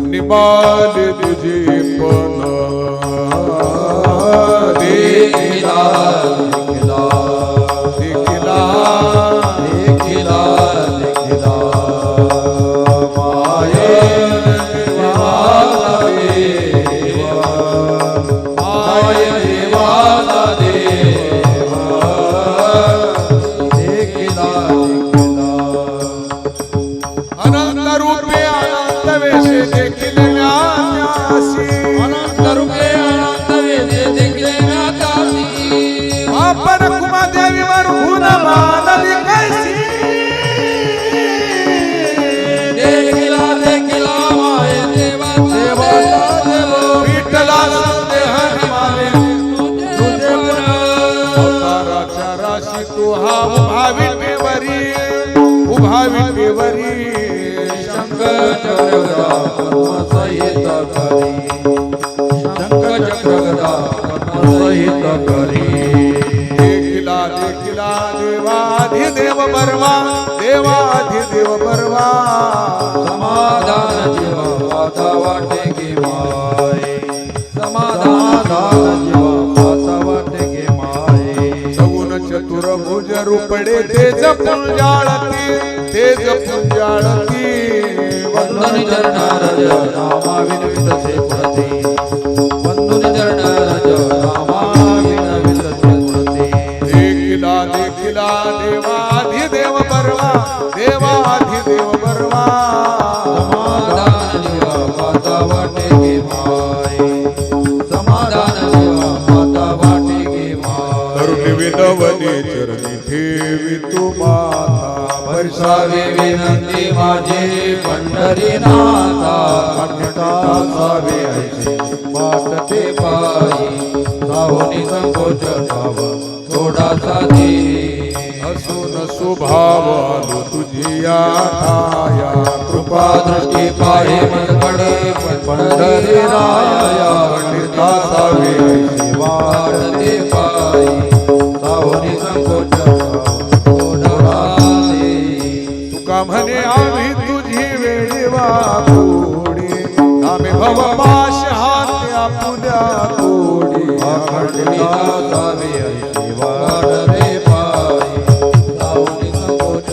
निबाल तुझे पण देखिला देखिला देखिला देखिला देखिला माये देवाचा देवा माये देवाचा देवा देखिला देखिला अनंत रूपे अनंत वेशे देखिले म्यासी अनंत रूपे अनंत वेदे देखिले म्यासी आपण कुमा देवी वरून मानली कैसी देखिला देखिला माये देवाचा देव विठ्ठला संदेह माने तुझे अवताराच्या राशी तू हा उभा विटेवरी शंख चक्र गदा पद्म सहित करी शंख चक्र गदा पद्म सहित करी देखिला देखिला देवाधिदेव बर्वा देवाधिदेव बर्वा समाधान जीवा पाता वाटे गे माये समाधान जीवा पाता वाटे गे माये सगुण चतुर्भुज रूपडे तेज पुंजाळती तेज पुंजाळती वंदनी चरणा रज नामा विनवित से पुरते वंदनी चरणा रज नामा विनवित से पुरते देखिला देखिला देवाधिदेव बर्वा देवाधिदेव बर्वा समाधान जीवा पाता वाटे गे माये समाधान जीवा पाता वाटे गे माये तरुण विनवनी चरणी ठेवी तू माता वर्षावे विनंती माझे पंढरीनाथा अठ्ठा सावे ऐसे वाटते पायी साहोनी संकोच साव थोडासा दे हसून स्वभाव आलो तुझी या ठाया कृपा दृष्टी पाहे मनकडे पंढरी राया पंडिता सावे वाढते पायी सावरी संकोच तुका म्हणे आम्ही तुझी वेळी वाकोडी आम्ही भवपाश हात आपुल्या कोडी पंढरीला जावे वाढते पायी सावरी संकोच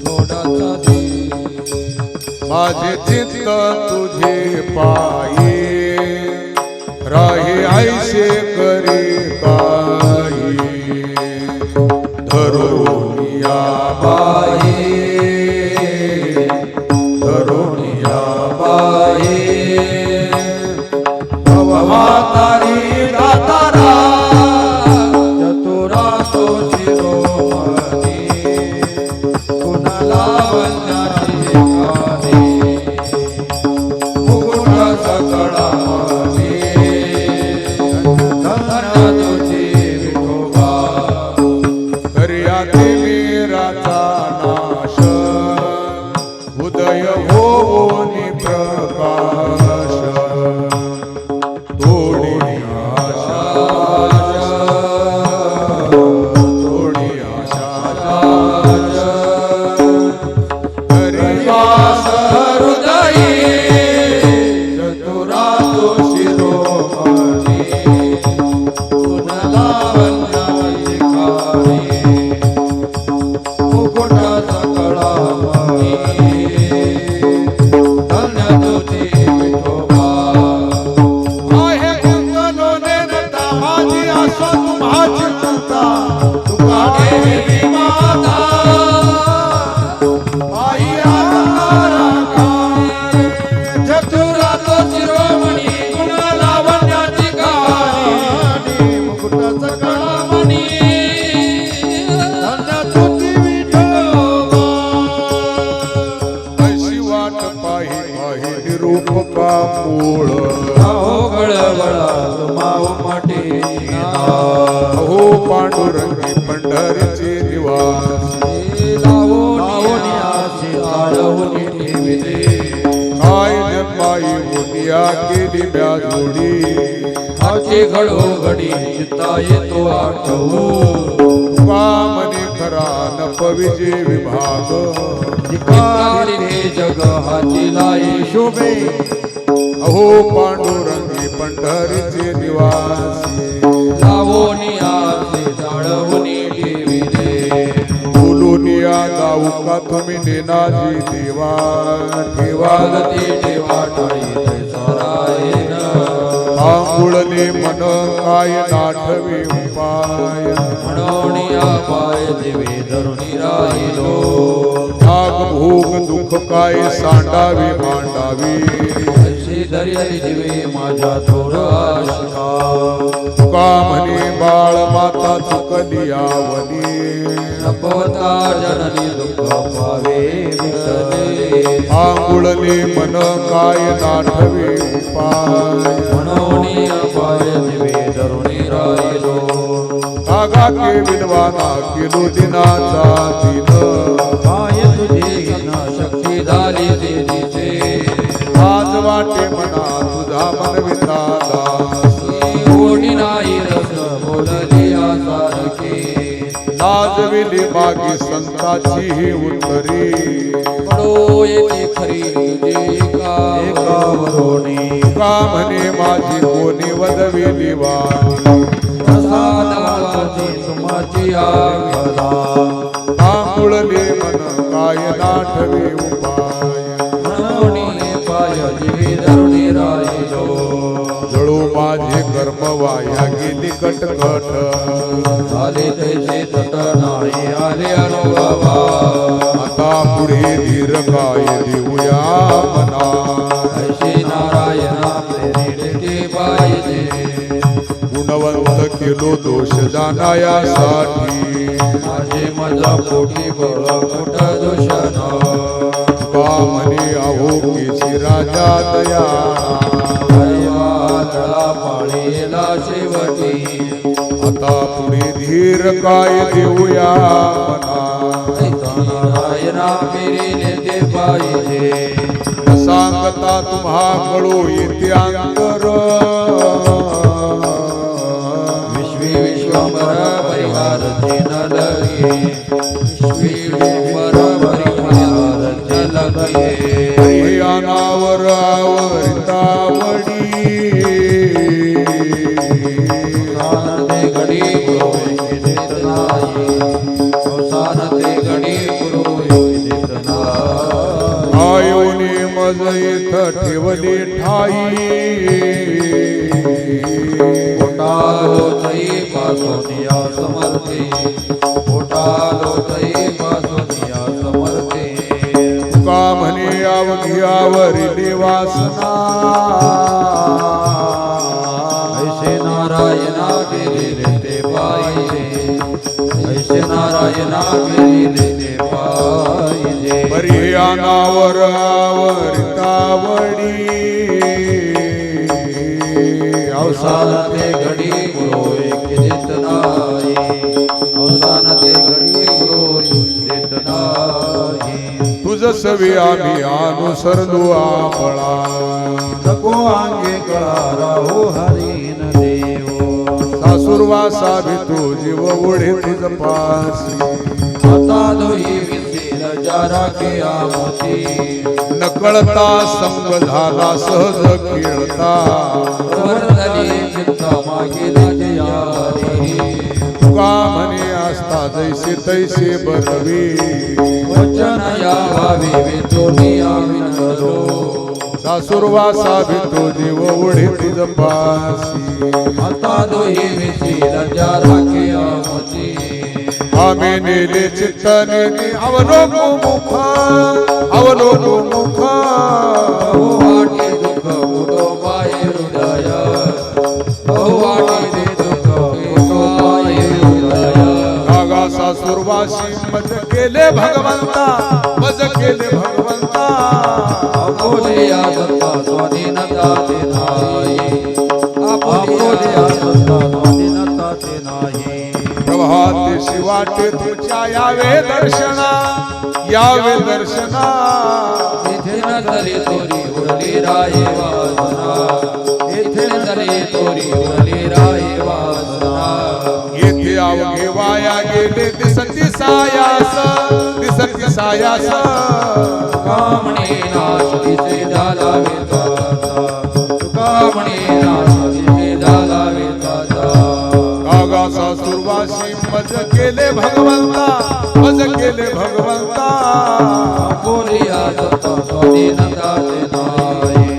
थोडासा दे माझे चित्त तुझे पायी राही ऐसे करी काही धरोनिया बाई धरोनिया बाई भवहातारी दातारा चतुरा तो शिरोमणी कुणाला वंदनाची गाणे मुकुट सकळा धन्य तुझी विठोबा कर्याते मेराचा नाश उदय होनी प्रकाश थोडी आशा थोडी आशा हरिवास हृदयी चतुरा तो शिरोमणी कुणाला वंदनाची गाणे मुकुट सकळा धन्य तुझी विठोबा आहे कुंतलोने नता माझी आशा तुम्हाची चिंता तुका देवी माता आई आकारा चतुरा तो शिरोमणी कुणाला वंदनाची गाणे मुकुट सकळा मणी धन्य तुझी विठोबा अशी वाट पाही पाही निरूपका मूळ अहो गळवळा माऊ मटे अहो पांडुरंगी पंढरीचे निवास लावण्याचे ताळवणी ठेविले काय जन्माई मुनिया केली म्या जोडी हाचे घडोघडी चित्ता येतो आठवू तुका मने खरा न पविजे विभाग धिक्कारी हे जग हाती लाई शोभे अहो पांडुरंगी पंढरीचे निवासी लावण्याचे ताळवणी ठेविले बोलूनिया जाऊ का तुम्ही नेनाजी देवा ठेवा वागते ठेवा टाळी सरायन आंघुळले मन काय नाठवे उपाय म्हणोनिया पाय देवे धरुणी राहिलो भाग भोग दुःख काय सांडावे मांडावी अशी दर्याली दिवे माझ्या थोर आशिका तुका म्हणे बाळ माता चुकली आवली नपवता जननी दुःख पावे विठ्ठले आंघुळले मन काय नाठवे उपाय म्हणोनी पाय दिवे धरुणी राहिलो धागा के विद्वाना केलो दिनाचा दिन पाय तुझे घेण शक्ती झाली देवीचे आज वाटे मना तुझा मनविता दास ओढी नाही रस बोलली सारखे लाजविली मागी संताची ही उत्तरी पडो येते खरी तुझे एकावरोणी का म्हणे माझी कोणी वदविली वाणी प्रसादाची सुमाची आगला आंघुळले मन काय नाठवे उपाय म्हणोनी पाय जीवी धरुणी राहिलो जळू माझे कर्म वाया गेली कटकट झाले तैसे तट नाही आले अनुभवा आता पुढे धीर काय देऊया मना ऐशी नारायणा प्रेरित पाहिजे गुणवंत केलो दोष जाणायासाठी माझे माझा पोटी बळ मोठ दूषण का म्हणे अहो केशी राजा दया पाळीला शेवटी आता पुढे धीर काय देऊया मना नारायणा फिरिले ते पाहिजे सांगता तुम्हा कळू येते अंतर विश्वी विश्वंभर परिवार न लगे विश्वी विश्वंभर परिवार लगे अनावर आवरितावडी ते घडी पुरोहित देत नाही अवसान ते घडी पुरोहित देत नाही आयोने मज येथ ठेवले ठाई पोटालो तई पासोनिया समर्थे पोटालो तई पासोनिया समर्थे तुका म्हणे अवघ्यावरिले वासना ऐसे नारायणा फिरिले ते पाहिजे ऐसे नारायणा फिरिले ते पाहिजे बरी अनावर आवरितावडी अवसान ते घडी पुरोहित देत नाही अवसान ते घडी पुरोहित देत नाही तुझ सवे आम्ही अनुसरलो आपळा नको अंगे कळा राहो हरीन देव सासुरवासा भितो जीव ओढे तुझ पासी आता दोही विसेल जारा के आमोती नकळता संग झाला सहज खेळता वर्धली चित्ता मागे यारी तुका म्हणे असता जैसे तैसे बरवी वचन या भावी वितोनिया विनरो सासुरवासा भितो जीव ओढे तुझ पासी आता दोही विसेल जारा के आमोती आम्ही नेले चित्तने अवलोको मुख अवलोको मुख बहुवाटे दुःख उडो पाये हृदय बहुवाटे दुःख उडो पाये हृदय नागा सासुरवासी मज केले भगवंता मज केले भगवंता आपोलिया सत्ता स्वाधीनता ते नाही आपोलिया सत्ता स्वाधीनता ते नाही प्रभाते शिवाटे तुमच्या यावे दर्शना यावे दर्शना येथे न तरी तोरी उरली राये वासना येथे न तरी तोरी उरली राये वासना येथे अवघे वाया गेले दिसती सायास दिसती सायास कामणे नाश दिसे झाला वेताचा कामणे नाश दिसे झाला वेताचा कागा सासुरवासी मज केले भगवंता मज केले भगवंता आपोलिया सत्ता स्वाधीनता ते नाही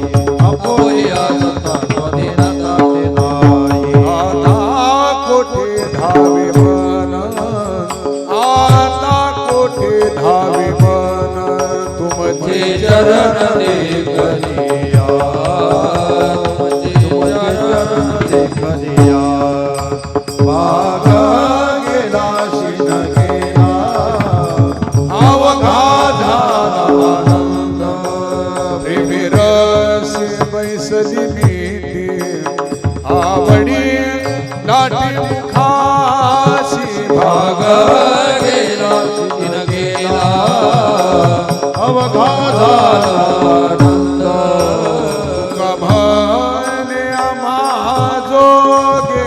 आपोलिया सत्ता स्वाधीनता ते नाही आता कोठे धावे मन आता कोठे धावे मन तुमचे चरण देखलिया चरण देखलिया बागा गेला शिन गेला अवघा झाला आनंद प्रेमी रस बैसली मीठी आवडी लाटी मुखाशी भाग गेला शिन गेला अवघा झाला आनंद कभने आम्हा जोगे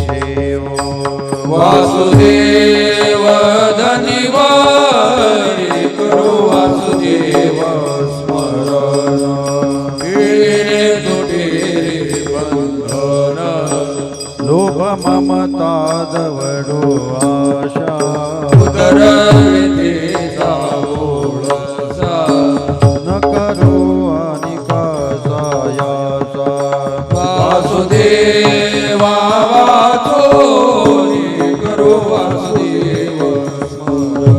शेवो वासुदेव धनिवारी करो वासुदेव स्मरण तेरे तुटेरे बंधन लोभ ममता दवडो आशा उदर व्यथेचा ओळसा न करो अनिका सायासा वासुदेवा वाचोरी करो वासुदेव स्मरण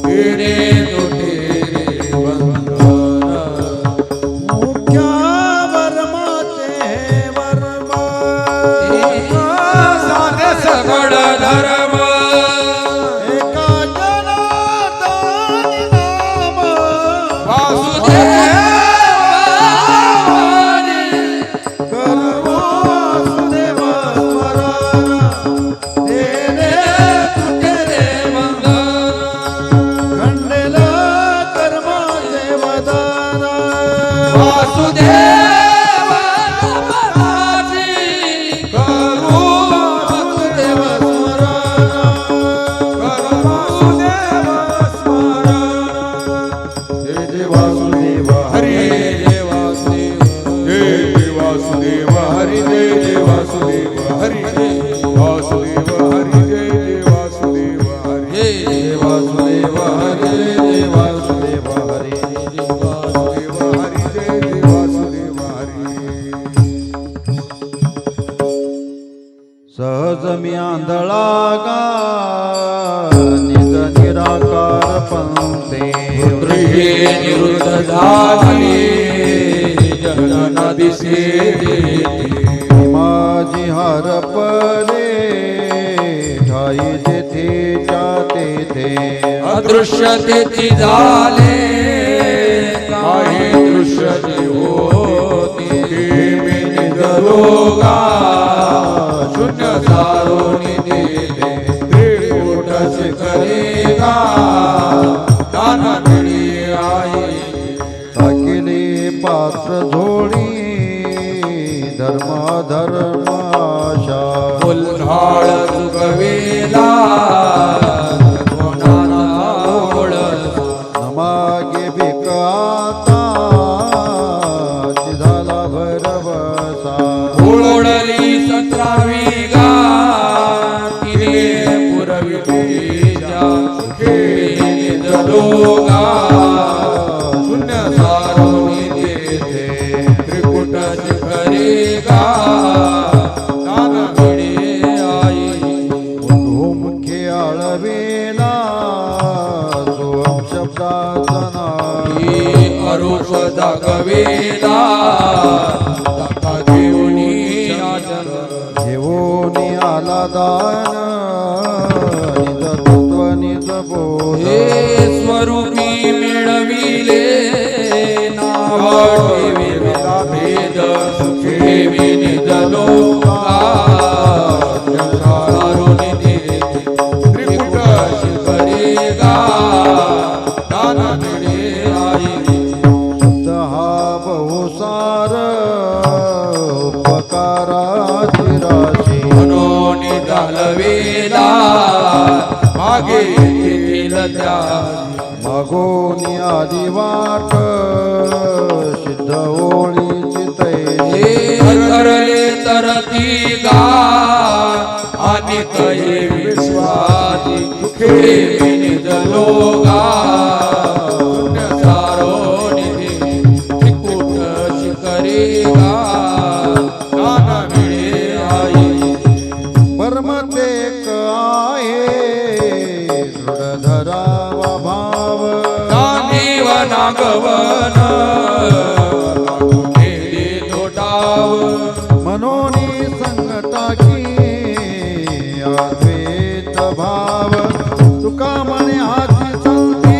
तेरे तुटेरे बंधन मुख्या वर्माचे वर्म साधे सकळ धर्म एका जनार्दनी नाम वासुदेवानी करो वासुदेव स्मरण तेने तुटेरे बंधन खंडेल कर्माचे वदन वासुदेवा नमनाची करू वासुदेव स्मरण करू वासुदेव स्मरण जय जय वासुदेव हरी जय वासुदेव जय जय वासुदेव हरी जय जय वासुदेव हरी वासुदेव हरी जय जय वासुदेव हरी जय जय वासुदेव हरे जय वासुदेव हरे वासुदेव हरी जय जय वासुदेव हरी सहज मी आंधळा गा निज निराकार पंथे हे निवृत्त झाली जनन दिसे माझी हरपले ठाई तेथे तेथे अदृश्य तेची झाले काही दृश्य ते होती मी निजलोगा शून्य सारोनी देते त्रिकूट शिखरेगा दाना मिळी आई टाकिले पात्र झोळी धर्म धर्माशा फुलझाड चुकवेला कोणाचा ओळख नमागे भिकाता झाला भरवसा ओळली 17वी गा तिने पुरविलीच्या सुखे निजलोगा शून्य सारोनी देते त्रिकुट शिखरेगा दान मिळे आई मुखे आळवेला सोहम शब्दाचा नाही अरूप दाखवेला दाता देऊनी आचल घेऊनी आला दान निज तत्व निज बोध हे स्वरूपी मिळविले नाव ठेविला भेद सुखेवी निज लोका सारोनी देते त्रिकुट शिखरेगा दान मिळे आई शब्द हा बहुसार उपकाराची राशी म्हणून घालवेला मागे येतील त्या मागोनी आली वाट सिद्ध ओळीची तैसी हे तरले तरती गा आणि कहे विश्वासी दुखे निजलोगा शून्य सारो निधी त्रिकूट शिखरेगा दान मिळे आई परमतेक आहे दृढ धरावा भाव दानीव नागवन लागुनेली तोटाव मनोनी संकटाकी अद्वैत भाव तुका म्हणे हाती संती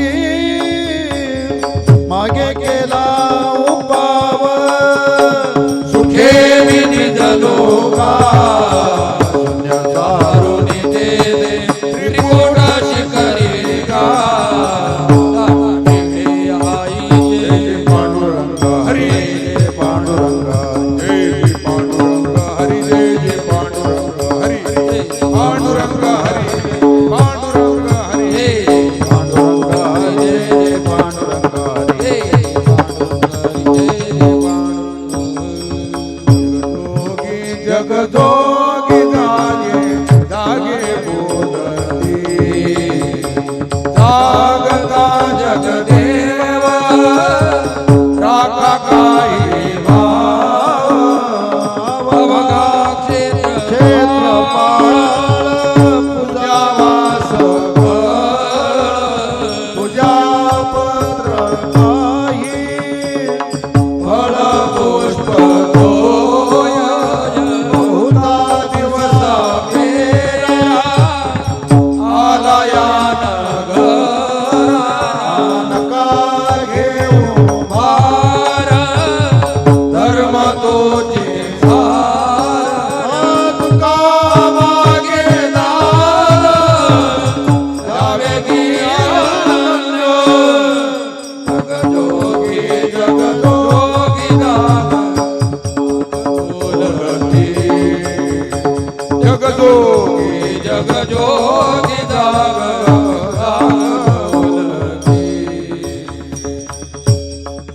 जोगी जग जोगी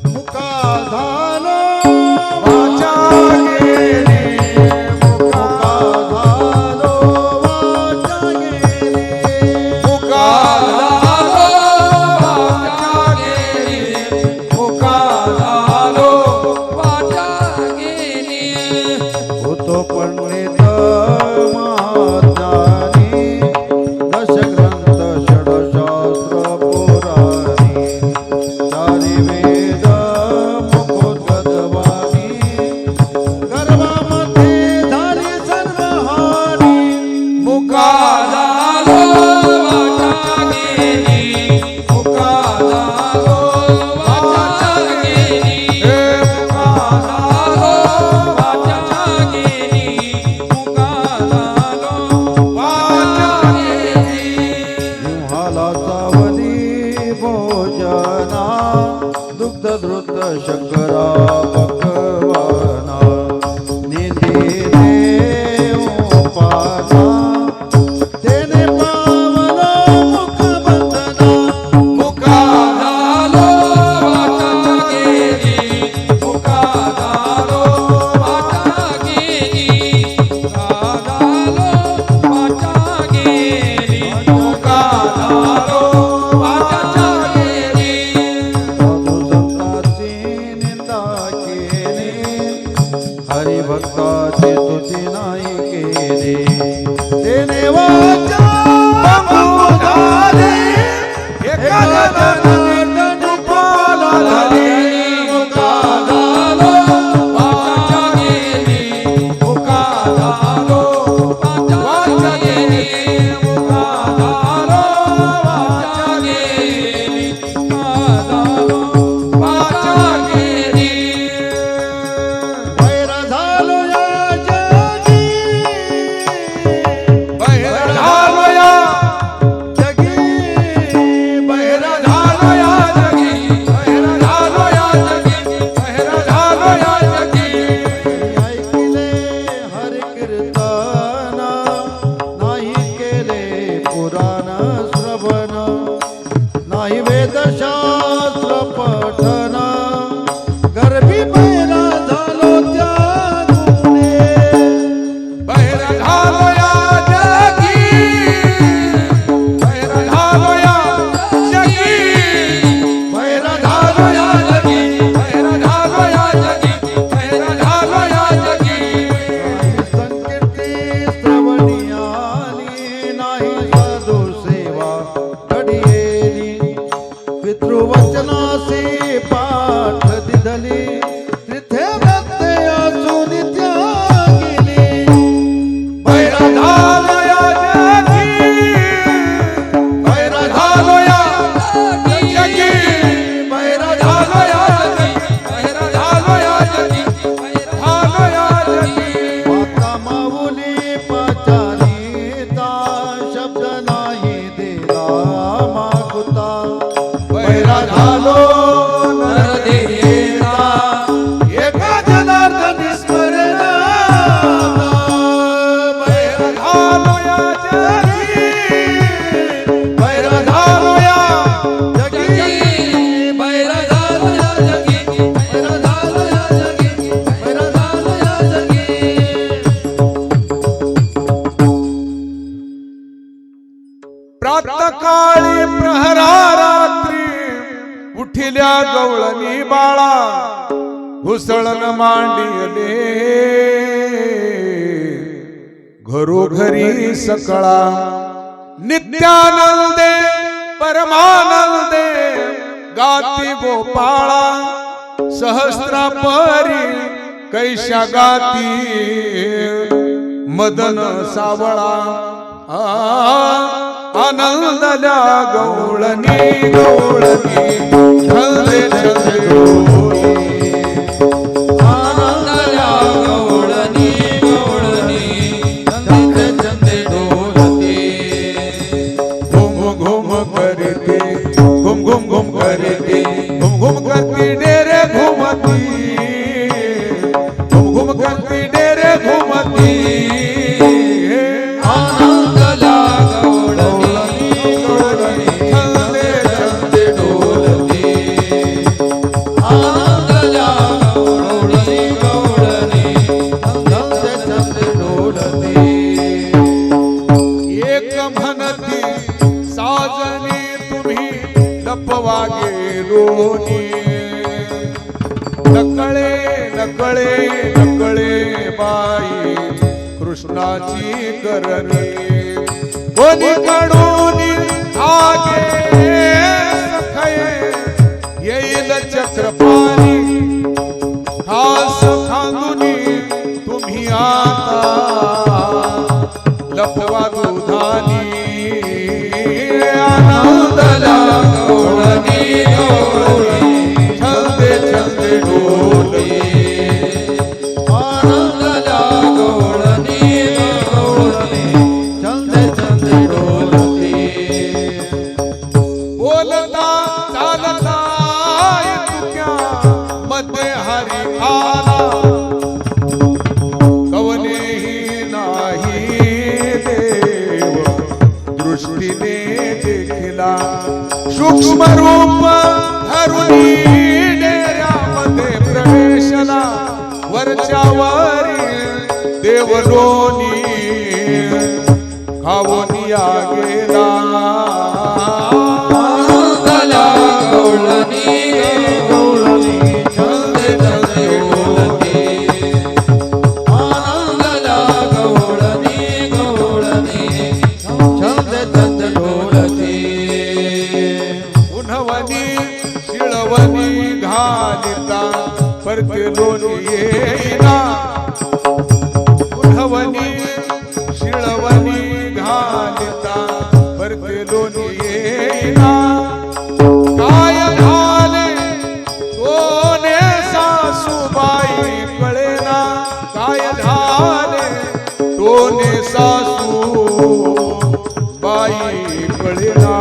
मुका झालो वाचा गेली मुका झालो वाचा गेली मुका मुका झालो होतो पंडित महाज्ञानी दशग्रंथ षडशास्त्र पुराणी चारी वेद मुखोद्गतवाणी गर्भामध्ये झाली सर्वहानी मुका मुका सिंहाला चावली भोजना दुग्ध धृत शर्करा पकवाना निधीने उपाना तेने पावला मुख बंधना मुका झालो वाचा गेली मुका झालो वाचा गेली मुका झालो वाचा गेली मुका झालो वाचा गेली साधू संतांची निंदा केली हरिभक्ताची स्तुती नाही केली तेने वाचा बंधू झाले एका जनार्दन पाला झाली मुका झालो वाचा गेली मुका झालो वाचा गेली मुका झालो वाचा गेली मुका झालो वाचा गेली बैर झालो या जगी बैर झालो या जगी बैर झालो या जगी बैर झालो या जगी बैर झालो या जगी ऐकले हरि कीर्तन नाही केले पुराण श्रवण नाही वेदशास्त्र पठन गर्भी बैरा झालो त्या गुणे बैर झालो या जगी बैर झालो या जगी बैर झालो या जगी बैर झालो या जगी बैर झालो या जगी संकीर्ती श्रवणी आली नाही साधू सेवा घडियेली पितृवचनासी पाठ दिधली तिथे व्यत्यय असून त्यागिली बैर झालो या जगी बैर झालो या जगी बैर झालो या जगी बैर झालो या जगी बैर झालो या जगी माता माऊली पाचारिता शब्द नाही दिला मागुता बैरा झालो नरदेवता एका जनार्दन स्मरणाता बैरा झालो या जगी बैरा झालो या जगी बैरा झालो या जगी बैरा झालो या जगी बैरा झालो या जगी प्रातकाळी प्रहरा रात्री उठिल्या गवळणी बाळा घुसळण मांडिले घरोघरी सकळा नित्यानंदे परमानंदे गाती गोपाळा सहस्रापरी कैशा गाती मदन सावळा आनंदल्या गवळणी गवळणी छंदे छंदे डोली. आनंदल्या गवळणी गवळणी चंदे चंदे डोलते घुम घुम करते घुम घुम घुम करते घुम घुम करती डेरे घुमती घुम घुम करती डेरे घुमती आनंदला गवळणी गवळणी छंदे छंदे डोलती आनंदला गवळणी गवळणी छंदे छंदे डोलती एक म्हणती साजनी तुम्ही लपवा गेलोनी नकळे नकळे नकळे बाई कृष्णाची करणी कोणी कडून आगे सखये येईल चक्रपाणी खास खांदुनी तुम्ही आता लपवा दुधानी आनंदला गवळणी गवळणी छंदे छंदे डोलती आनंदला गवळणी गवळणी छंदे छंदे डोलती बोलता चालता तुक्या मध्ये हरी आला कवनेही नाही देव दृष्टीने देखिला सूक्ष्म रूप धरुनी डेऱ्यामध्ये प्रवेशला वरच्या वरी देवलोनी खावनिया गेला आनंदला गवळणी गवळणी छंदे छंदे डोलती आनंदला गवळणी गवळणी छंदे छंदे डोलती उन्हवनी शिळवनी घालिता परते लोणी येईना उन्हवनी शिळवनी घालिता परते लोणी येईना काय झाले दोने सासूबाई कळेना काय झाले दोने सासू बाई कळेना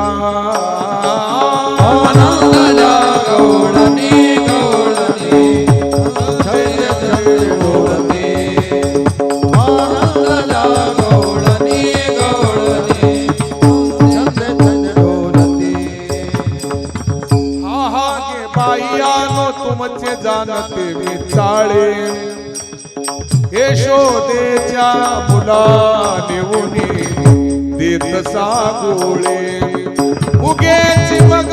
आनंदला गवळणी गवळणी छंदे छंदे डोलती आनंदला गवळणी गवळणी छंदे छंदे डोलती हा गे बाईयानो तुमचे जाणते विचाळे यशोदेच्या मुला नेऊनी देत सागोळे उगेची मग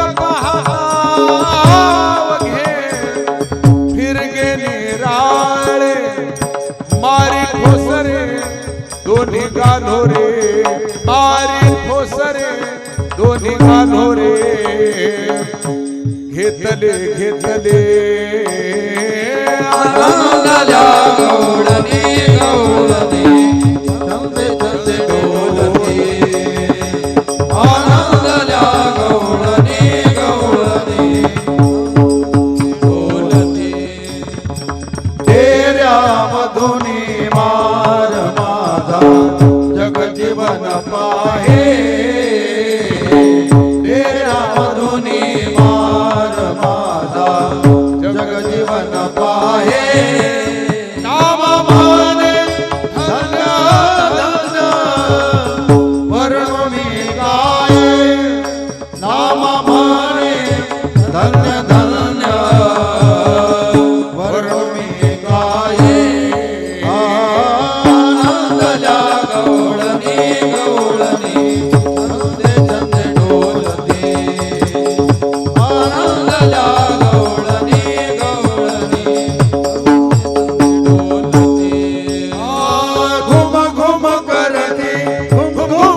घे फिरगे निराळे मारी ठोसरे दोन्ही गालोरे मारी ठोसरे दोन्ही गालोरे घेतले घेतले आनंदला गवळणी गवळणी छंदे छंदे डोलती आनंदला गवळणी गवळणी डोलती डेऱ्यामधुनी मार माझा जगजीवन पाहे डेऱ्यामधुनी मार माझा जगजीवन पाहे नाम माने धन्य धन्य वर्णुनी गाये नाम माने धन्य धन्य वर्णुनी गाये आनंदला गवळणी गवळणी छंदे छंदे डोलती आनंदला गवळणी गवळणी डोलती घुम घुम करती घुम घुम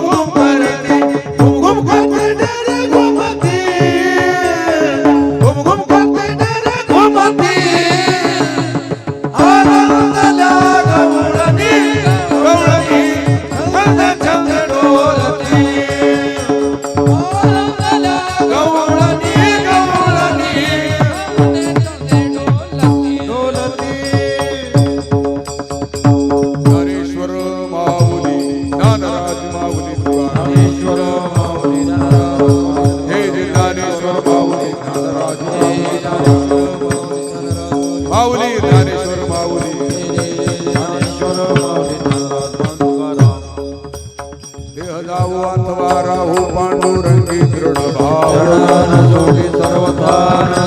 जावो अथवा राहू पांडुरंगी दृढ भाव चरणान जोडी सर्वथा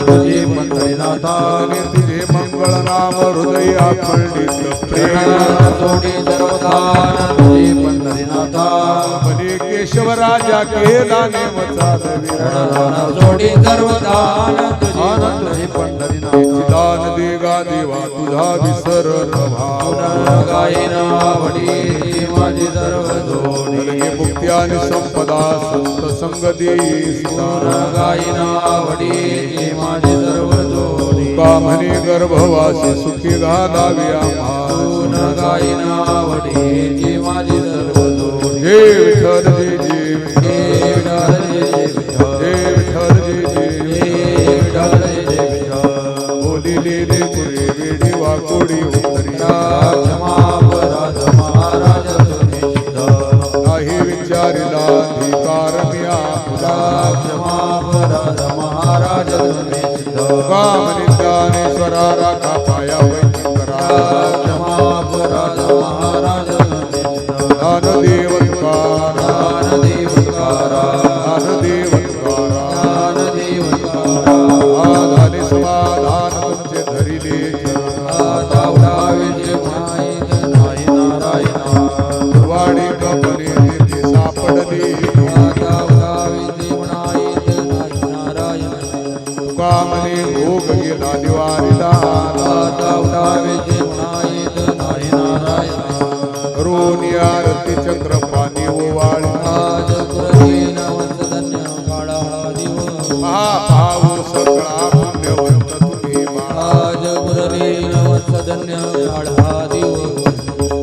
तुझे पंढरीनाथा तुझे मंगळ नाम हृदय पंडित प्रेम चरणान जोडी सर्वथा तुझे पंढरीनाथा बने केशव राजा केला नेमचा चरणान जोडी सर्वथा तुझे पंढरीनाथा दान देगा देवा तुझा विसर भाव गायना वडी माझी सर्व जोडी मुक्ती आणि संपदा संत संग देई गायना वडी माझी सर्व जोडी का म्हणे गर्भवासी सुखी घालावी आम्हा गायना वडी माझी सर्व जोडी हे विठ्ठल जय जय विठ्ठल हे विठ्ठल जय जय जय विठ्ठल बोलिले रे पुरे वेडी वाकोडी उतरी राज महाराज तुझे सिद्ध नाही विचारिला अधिकार मी आपला राज महाराज तुझे सिद्ध कामनी ज्ञानेश्वरा राखा पाया वैकरा राज महाराज तुझे सिद्ध ज्ञानदेव तुकारा ज्ञानदेवकारा ज्ञानदेव तुकारा ज्ञानदेवकारा आधाने समाधान तुमचे धरिले चरण आता उडावीचे माहित नाही नारायणा वाडी कपने तिथे सापडली आता उडावीचे माहित नाही नारायणा कामने भोग गेला निवारिला आता उडावीचे माहित नाही नारायणा रोनी आरती चक्र पाणी ओवाळी आज पुरहीन वंशधन्य काळा दिव महाभाव सगळा पुण्यवंत तुम्ही मा आज पुरहीन वंशधन्य काळा दिव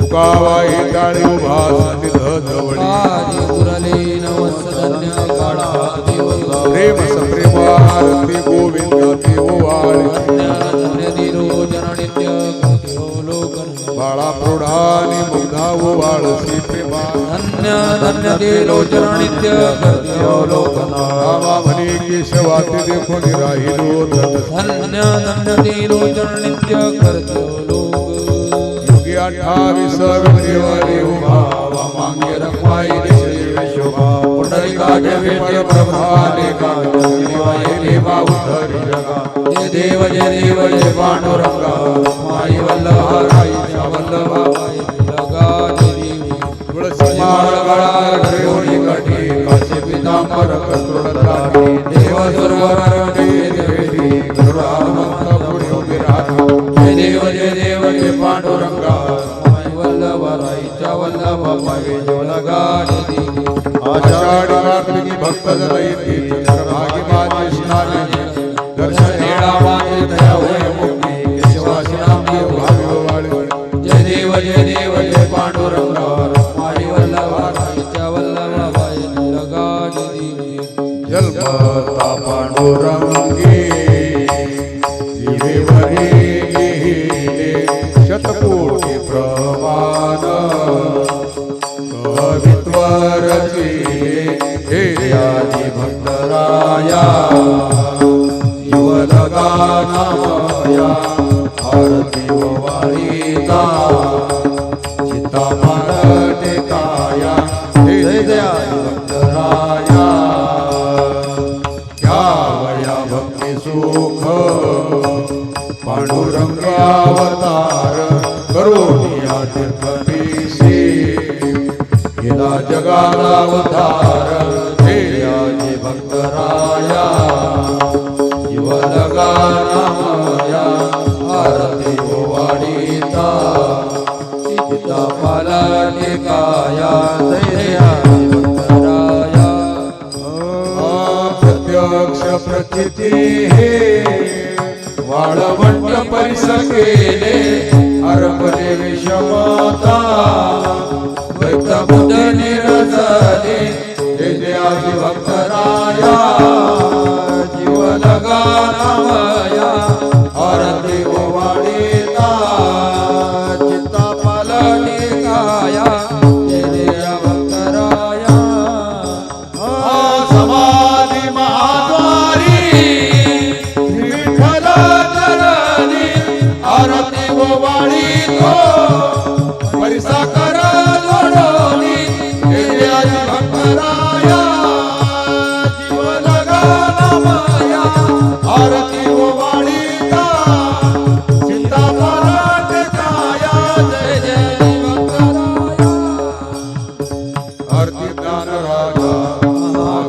तुकावाई टाळी उभा सनिध जवळी आदि पुरलीन वंशधन्य काळा दिव प्रेम सप्रेम आरती गोविंदाती ओवाळी धन्य दिरो जननित्य कृत्यो लोकन बाळा प्रौढानी मुग्धा ओवाळसी प्रेमा धन्य धन्य दिरो जननित्य कृत्यो लोकन रामा म्हणे केशवाती देखून राहिलो तत धन्य धन्य दिरो जननित्य कृत्यो लोक युगी 28 विद्रेवारी उभा मांगे रखवाई श्री शोभा पुंडलिकाचे वेटे प्रभाले का देवाये बाहुधरी जगा जय देव जय पांडुरंगा माई वल्लभा राईच्या वल्लभा लगा देवी तुळसी माळ गळा ठेवणी कठी काशी पितांबर कस्तुरदारी देव सुरवर देवी गुरुरामंत पुढे उभे राहा जय देव जय पांडुरंगा माई वल्लभा राईच्या वल्लभा पावे लगा देवी आषाढी कार्तिकी भक्त जन येती चंद्रभागी माझे स्नाने दर्शन हेळा माझे दया होय मुक्ती केशवासी नाम देव भावी ओवाळी जय देव जय पांडुरंगा माई वल्लभा राईच्या वल्लभा बाई लगा देवी जलपता पांडुरंगी जीवेवरी लिहिले शतकोटी प्रमाण कवित्व रचिले हे आदि भक्तराया युवलगा नामया आरती वाळीता चित्ता मारते काया हे दया भक्तराया घ्यावया भक्ती सुख पांडुरंग अवतार करोनिया तीर्थपीसी गेला जगाला अवतार हे आजी भक्तराया शिवलगा नामया आरती ओवाळीता चित्ता पालटे काया जय भक्तराया प्रत्यक्ष प्रचिती हे वाळवंट परिस केले हरपले विषमता भक्त बुद्ध निरसले हे जे आजी भक्तराया जीवलगा नामया आरती ओवाळीता चित्ता पालटे काया जय भक्तराया समाधी महाद्वारी विठ्ठल चरणी आरती ओवाळी तो परिसा कर जोडोनी हे जे आजी भक्त राया जीवन गाना माया आरती ओवाळीता चिंता पराट काया जय जय दिवकराया आरती ज्ञान राजा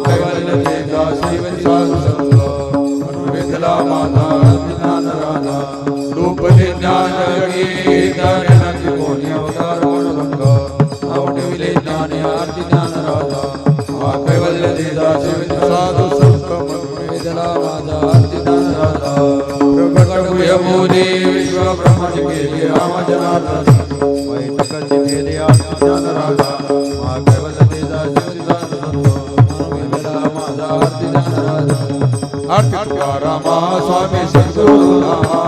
कैवल्य तेजा शिव साधु संग वेदला माता ज्ञान राजा रूप ज्ञान जगी ज्ञानाची कोणी अवतार गुणभंग आवडविले ज्ञान आरती ज्ञान राजा कैवल्य तेजा शिव साधु संग वेदला माता आरती ज्ञान राजा प्रकट भूयमोदे विश्व ब्रह्माची केली राम जनार्दन वैठकाची केली आरती ज्ञान राजा कैवल्य तेजा शिव साधु संग वेदला माता आरती ज्ञान राजा आरती तुकारामा स्वामी सद्गुरु रामा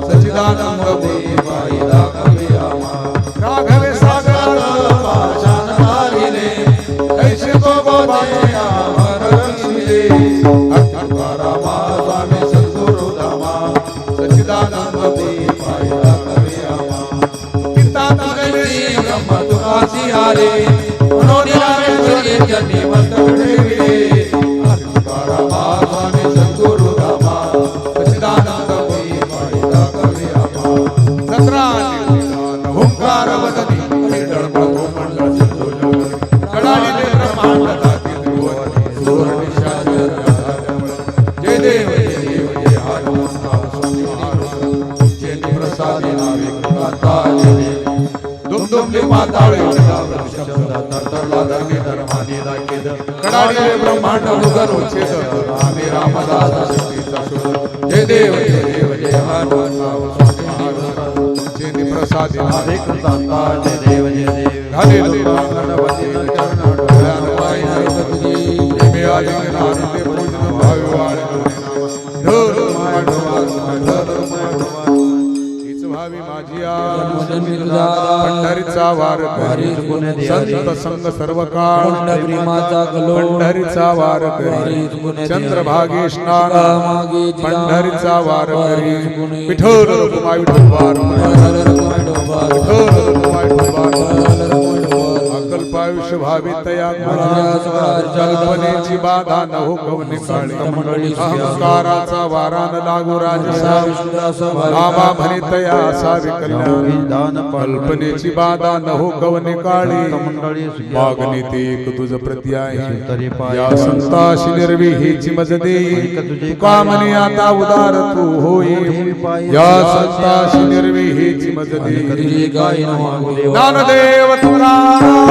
सच्चिदानंद देवाई दाखवे आमा राघवे सागर पाषाण मारिले ऐसे तो बोधे आमर रक्षिले आरती तुकारामा स्वामी सद्गुरु रामा सच्चिदानंद देवाई दाखवे आमा कीर्तन गैरे ब्रह्म तुकासी हारे मनोनिरामेश्वरी चरणी मस्तक ठेविले आरती तुकारामा स्वामी सद्गुरु रामा सच्चिदानंद देवाई दाखवे आमा हुंकार वदनी डळप गोमंडळ सिंधुल कडाळीले ब्रह्मांड दाती त्रिभुवनी सुवर्णिशाच जय देव जय देव जय हनुमंता स्वामी महाराज जय प्रसादी नावे कृपाता जय देव दुम दुमले पाताळे शब्द तरतरला धर्मी धर्माने दाखेद कडाळीले ब्रह्मांड उगन उच्छेद रामे रामदास शक्तीचा शोध जय देव जय हनुमंता स्वामी महाराज प्रसादी नावे कृतांता जय देव झाले गणपती चरण डोळ्यान पाहिजे तुझी प्रेमे आलिंगन आनंदे पूजन भावी वाळे हीच भावी माझी पंढरीचा वार करी संत संग सर्व काळ पंढरीचा वार करी चंद्रभागे स्नान पंढरीचा वार करी विठ्ठल रखुमाई विठोबार अकल्पायुष्य भावी तया कल्पनेची बाधा न हो कवने काळी अहंकाराचा वारा न लागू राजसा नामा म्हणे तया असावी कल्याण कल्पनेची बाधा न हो कवने काळी मागणी ते एक तुझ प्रती आहे या संताशी निर्विहीची मज देई तुका म्हणे आता उदार तू होई या संताशी निर्विहीची मज देई ज्ञानदेव तुकाराम